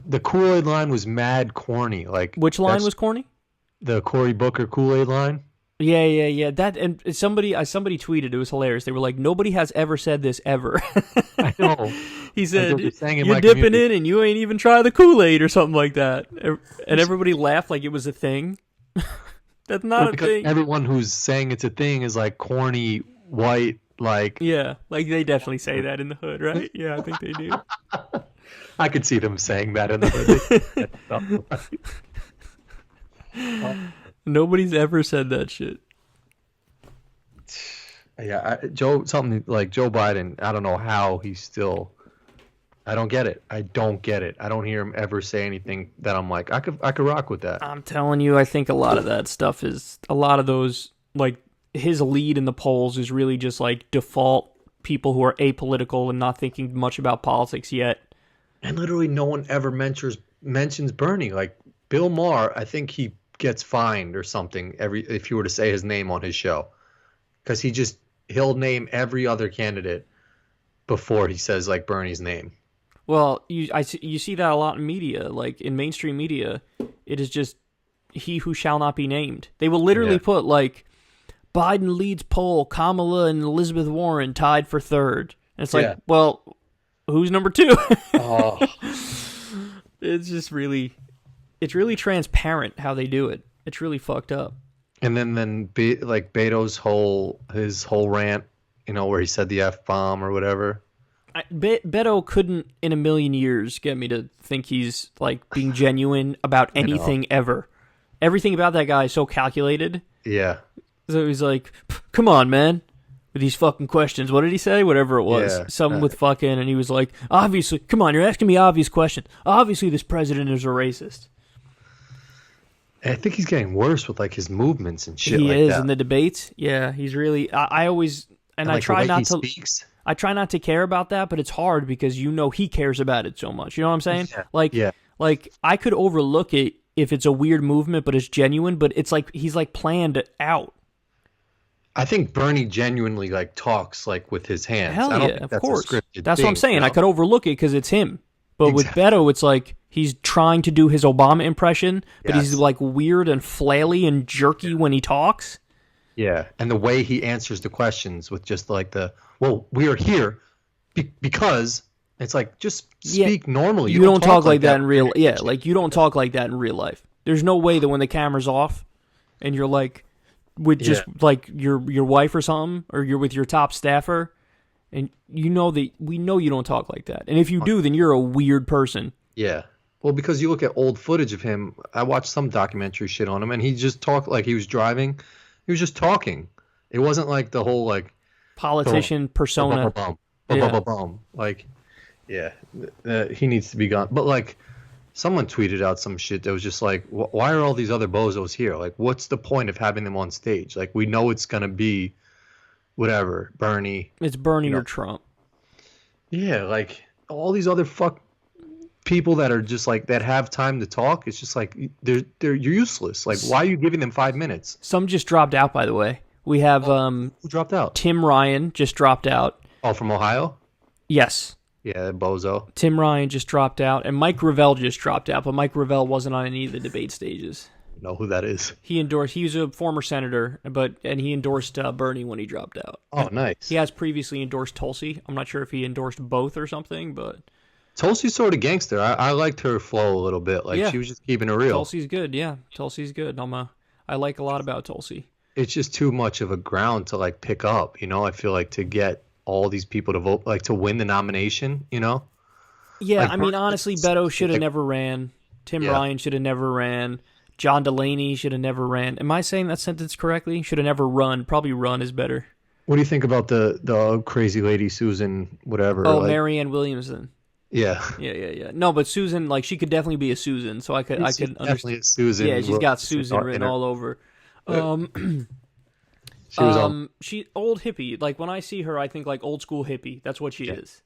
The Kool-Aid line was mad corny. Like, which line was corny? the Cory Booker Kool-Aid line. Yeah. That, and somebody tweeted, it was hilarious. They were like, nobody has ever said this ever. I know. He Like they were said, just saying in you're my dipping community. in and you ain't even tried the Kool-Aid or something like that. And everybody laughed like it was a thing. That's not a Because thing. everyone who's saying it's a thing is like corny, white, like Yeah, like they definitely say that in the hood, right? Yeah, I think they do. I could see them saying that in the Nobody's ever said that shit. Yeah, something like Joe Biden. I don't know how he's still. I don't get it. I don't get it. I don't hear him ever say anything that I'm like, I could rock with that. I'm telling you, I think a lot of that stuff is a lot of those, like his lead in the polls is really just like default people who are apolitical and not thinking much about politics yet. And literally, no one ever mentions Bernie. Like Bill Maher, I think he gets fined or something if you were to say his name on his show, because he'll name every other candidate before he says like Bernie's name. Well, you see that a lot in media, like in mainstream media. It is just he who shall not be named. They will literally put like Biden leads poll, Kamala and Elizabeth Warren tied for third. And it's like, well, who's number 2? Oh. It's just really, it's really transparent how they do it. It's really fucked up. And then like Beto's whole rant, where he said the F-bomb or whatever. Beto couldn't in a million years get me to think he's like being genuine about anything ever. Everything about that guy is so calculated. Yeah. So he's like, come on, man, with these fucking questions. What did he say? Whatever it was. Yeah. Something with fucking, and he was like, obviously, come on, you're asking me obvious questions. Obviously, this president is a racist. I think he's getting worse with like his movements and shit. He is in the debates. Yeah, he's really. I always and I like try not to. Speaks. I try not to care about that, but it's hard because he cares about it so much. You know what I'm saying? Yeah. Like I could overlook it if it's a weird movement, but it's genuine. But it's like he's like planned out. I think Bernie genuinely like talks like with his hands. Hell I don't yeah, think of that's course. a scripted That's thing, what I'm saying. I could overlook it because it's him. But with Beto, it's like he's trying to do his Obama impression, but he's like weird and flaily and jerky when he talks. Yeah, and the way he answers the questions with just like we are here because it's like just speak normally. You don't talk like that in real. Yeah, like you don't talk like that in real life. There's no way that when the camera's off and you're like with just like your wife or something, or you're with your top staffer, and we know you don't talk like that. And if you do, then you're a weird person. Yeah. Well, because you look at old footage of him, I watched some documentary shit on him, and he just talked like he was driving. He was just talking. It wasn't like the whole like politician persona. Like, yeah, he needs to be gone. But like, someone tweeted out some shit that was just like, why are all these other bozos here? Like, what's the point of having them on stage? Like, we know it's gonna be whatever, Bernie. It's Bernie or Trump. Yeah, like all these other people that are just like that have time to talk. It's just like you're useless. Like, why are you giving them 5 minutes? Some just dropped out, by the way. We have who dropped out? Tim Ryan just dropped out. Oh, from Ohio? Yes. Yeah, bozo. Tim Ryan just dropped out, and Mike Gravel just dropped out, but Mike Gravel wasn't on any of the debate stages. Know who that is? He was a former senator, and he endorsed Bernie when he dropped out. Oh, nice. He has previously endorsed Tulsi. I'm not sure if he endorsed both or something, but Tulsi's sort of gangster. I liked her flow a little bit. Like she was just keeping it real. Tulsi's good. Yeah, Tulsi's good. I like a lot about Tulsi. It's just too much of a ground to like pick up. I feel like to get all these people to vote, like to win the nomination. Yeah, like, I mean, honestly, Beto should have never ran. Tim Ryan should have never ran. John Delaney should have never ran. Am I saying that sentence correctly? Should have never run. Probably run is better. What do you think about the crazy lady Susan, whatever? Oh, Marianne Williamson. Yeah. Yeah. No, but Susan, like she could definitely be a Susan, so I could understand. Definitely a Susan. Yeah, she's got Susan written all over. She old hippie. Like when I see her, I think like old school hippie. That's what she is.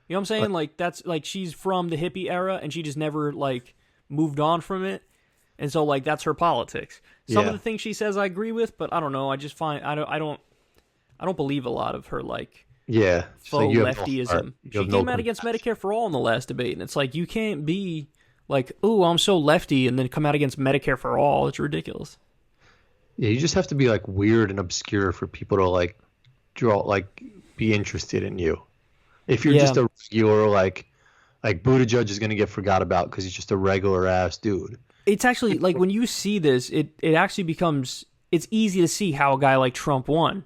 You know what I'm saying? Like that's like she's from the hippie era, and she just never like moved on from it. And so, like, that's her politics. Some of the things she says I agree with, but I don't know. I just find I don't believe a lot of her like faux leftyism. She came out against Medicare for All in the last debate, and it's like you can't be Like, ooh, I'm so lefty, and then come out against Medicare for all. It's ridiculous. Yeah, you just have to be like weird and obscure for people to like be interested in you. If you're just a regular like Buttigieg is gonna get forgot about because he's just a regular ass dude. It's actually like when you see this, it actually becomes it's easy to see how a guy like Trump won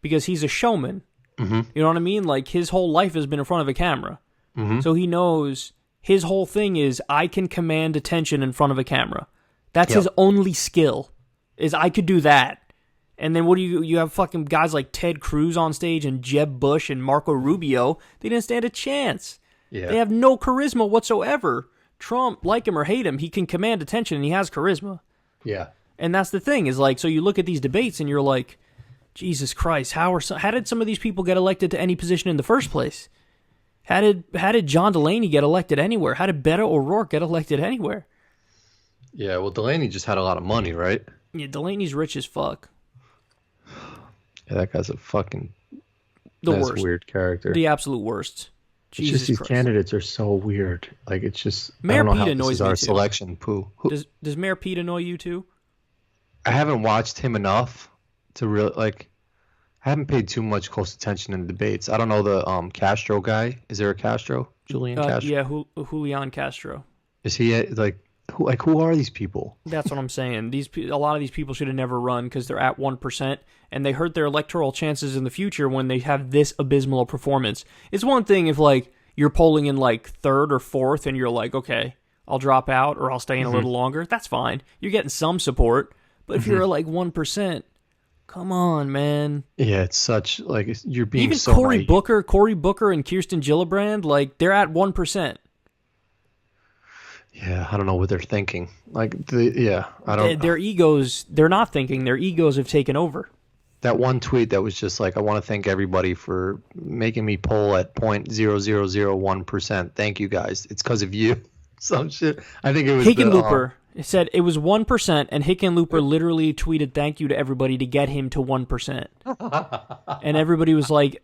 because he's a showman. Mm-hmm. You know what I mean? Like his whole life has been in front of a camera, Mm-hmm. so he knows his whole thing is I can command attention in front of a camera. That's his only skill. Is I could do that. And then what do you have fucking guys like Ted Cruz on stage and Jeb Bush and Marco Rubio. They didn't stand a chance. Yeah. They have no charisma whatsoever. Trump, like him or hate him, he can command attention and he has charisma. Yeah. And that's the thing is like, so you look at these debates and you're like, Jesus Christ, how did some of these people get elected to any position in the first place? How did John Delaney get elected anywhere? How did Beto O'Rourke get elected anywhere? Yeah, well, Delaney just had a lot of money, right? Yeah, Delaney's rich as fuck. Yeah, that guy's a fucking Worst. weird character. The absolute worst. It's Jesus just these Christ. candidates are so weird. Like it's just Mayor I don't know Pete how this annoys is me our too. selection. Pooh. Does Mayor Pete annoy you too? I haven't watched him enough to really like. I haven't paid too much close attention in the debates. I don't know the Castro guy. Is there a Castro? Julian Castro? Yeah, Julian Castro. Is he who are these people? That's what I'm saying. A lot of these people should have never run because they're at 1%, and they hurt their electoral chances in the future when they have this abysmal performance. It's one thing if like you're polling in like third or fourth, and you're like, okay, I'll drop out or I'll stay in a little longer. That's fine. You're getting some support, but if you're like 1%, come on, man. Yeah, it's such like you're being even so Cory naive. Booker, and Kirsten Gillibrand, like they're at 1%. Yeah, I don't know what they're thinking. Like I don't. Their egos, they're not thinking. Their egos have taken over. That one tweet that was just like, I want to thank everybody for making me poll at 0.0001%. Thank you guys. It's because of you. Some shit. I think it was Hickenlooper. It said it was 1%, and Hickenlooper literally tweeted thank you to everybody to get him to 1%. And everybody was like,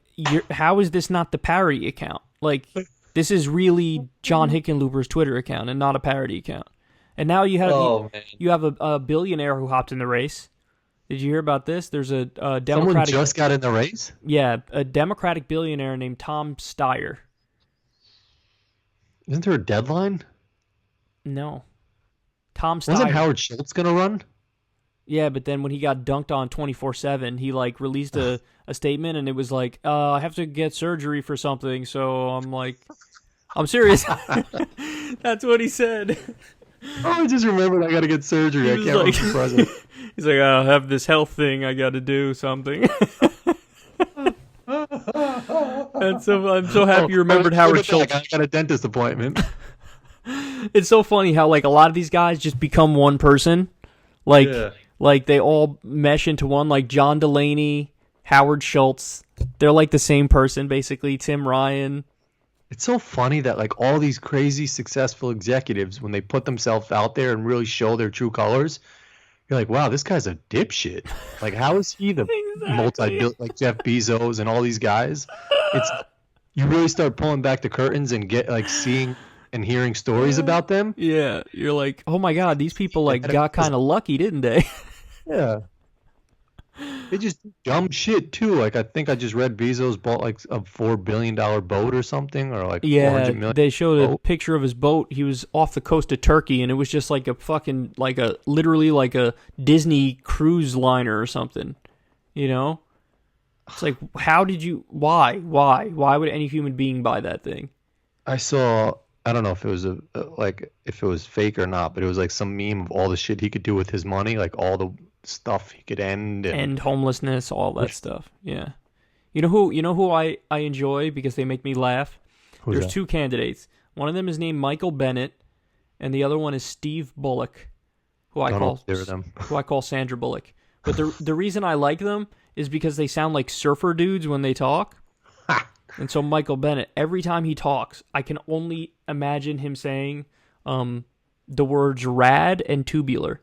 how is this not the parody account? Like, this is really John Hickenlooper's Twitter account and not a parody account. And now you have a billionaire who hopped in the race. Did you hear about this? There's a Democratic... Someone just got in the race? Yeah, a Democratic billionaire named Tom Steyer. Isn't there a deadline? No. Tom Steyer. Wasn't Howard Schultz going to run? Yeah, but then when he got dunked on 24/7, he like released a statement, and it was like, I have to get surgery for something, so I'm like, I'm serious. That's what he said. Oh, I just remembered I got to get surgery. I can't run for president. He's like, I have this health thing, I got to do something. And so I'm so happy you remembered Howard Schultz. I got a dentist appointment. It's so funny how like a lot of these guys just become one person. Like they all mesh into one, like John Delaney, Howard Schultz. They're like the same person, basically. Tim Ryan. It's so funny that like all these crazy successful executives, when they put themselves out there and really show their true colors, you're like, wow, this guy's a dipshit. Like, how is he the like Jeff Bezos and all these guys? It's you really start pulling back the curtains and get like seeing and hearing stories about them. Yeah, you're like, oh my god, these people like got kind of lucky, didn't they? Yeah. They just do dumb shit too. Like I think I just read Bezos bought like a $4 billion boat or something, or like $400 million. They showed a boat. picture of his boat. He was off the coast of Turkey, and it was just like a fucking literally like a Disney cruise liner or something. You know, it's like, how did you? Why would any human being buy that thing? I saw. I don't know if it was if it was fake or not, but it was like some meme of all the shit he could do with his money, like all the stuff he could end homelessness, all that stuff. Yeah. You know who I enjoy because they make me laugh? There's two candidates. One of them is named Michael Bennett, and the other one is Steve Bullock, who I call Sandra Bullock. But the reason I like them is because they sound like surfer dudes when they talk. And so Michael Bennett, every time he talks, I can only imagine him saying the words rad and tubular.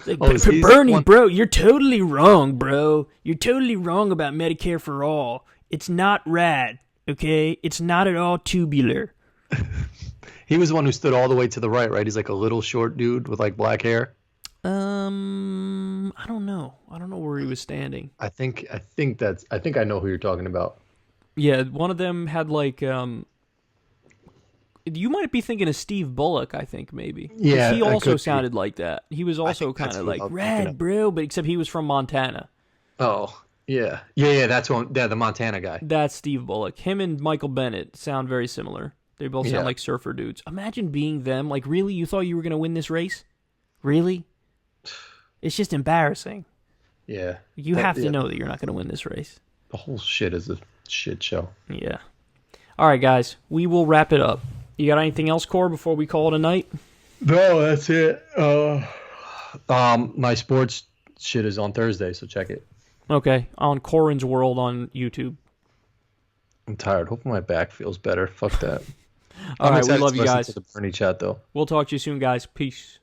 Like, Bernie, bro, you're totally wrong, bro. You're totally wrong about Medicare for all. It's not rad, okay? It's not at all tubular. He was the one who stood all the way to the right? He's like a little short dude with like black hair. I don't know. I don't know where he was standing. I think I know who you're talking about. Yeah, one of them had like you might be thinking of Steve Bullock, I think maybe. 'Cause Yeah, he also sounded like that. He was also kind of like red, bro, but except he was from Montana. Oh, yeah. Yeah, that's one. Yeah, the Montana guy. That's Steve Bullock. Him and Michael Bennett sound very similar. They both sound like surfer dudes. Imagine being them. Like, really? You thought you were going to win this race? Really? It's just embarrassing. Yeah. You have to know that you're not going to win this race. The whole shit is a shit show. Yeah. All right, guys. We will wrap it up. You got anything else, Cor, before we call it a night? No, that's it. My sports shit is on Thursday, so check it. Okay. On Corin's World on YouTube. I'm tired. Hoping my back feels better. Fuck that. All right, we love you guys. To the Bernie chat, though. We'll talk to you soon, guys. Peace.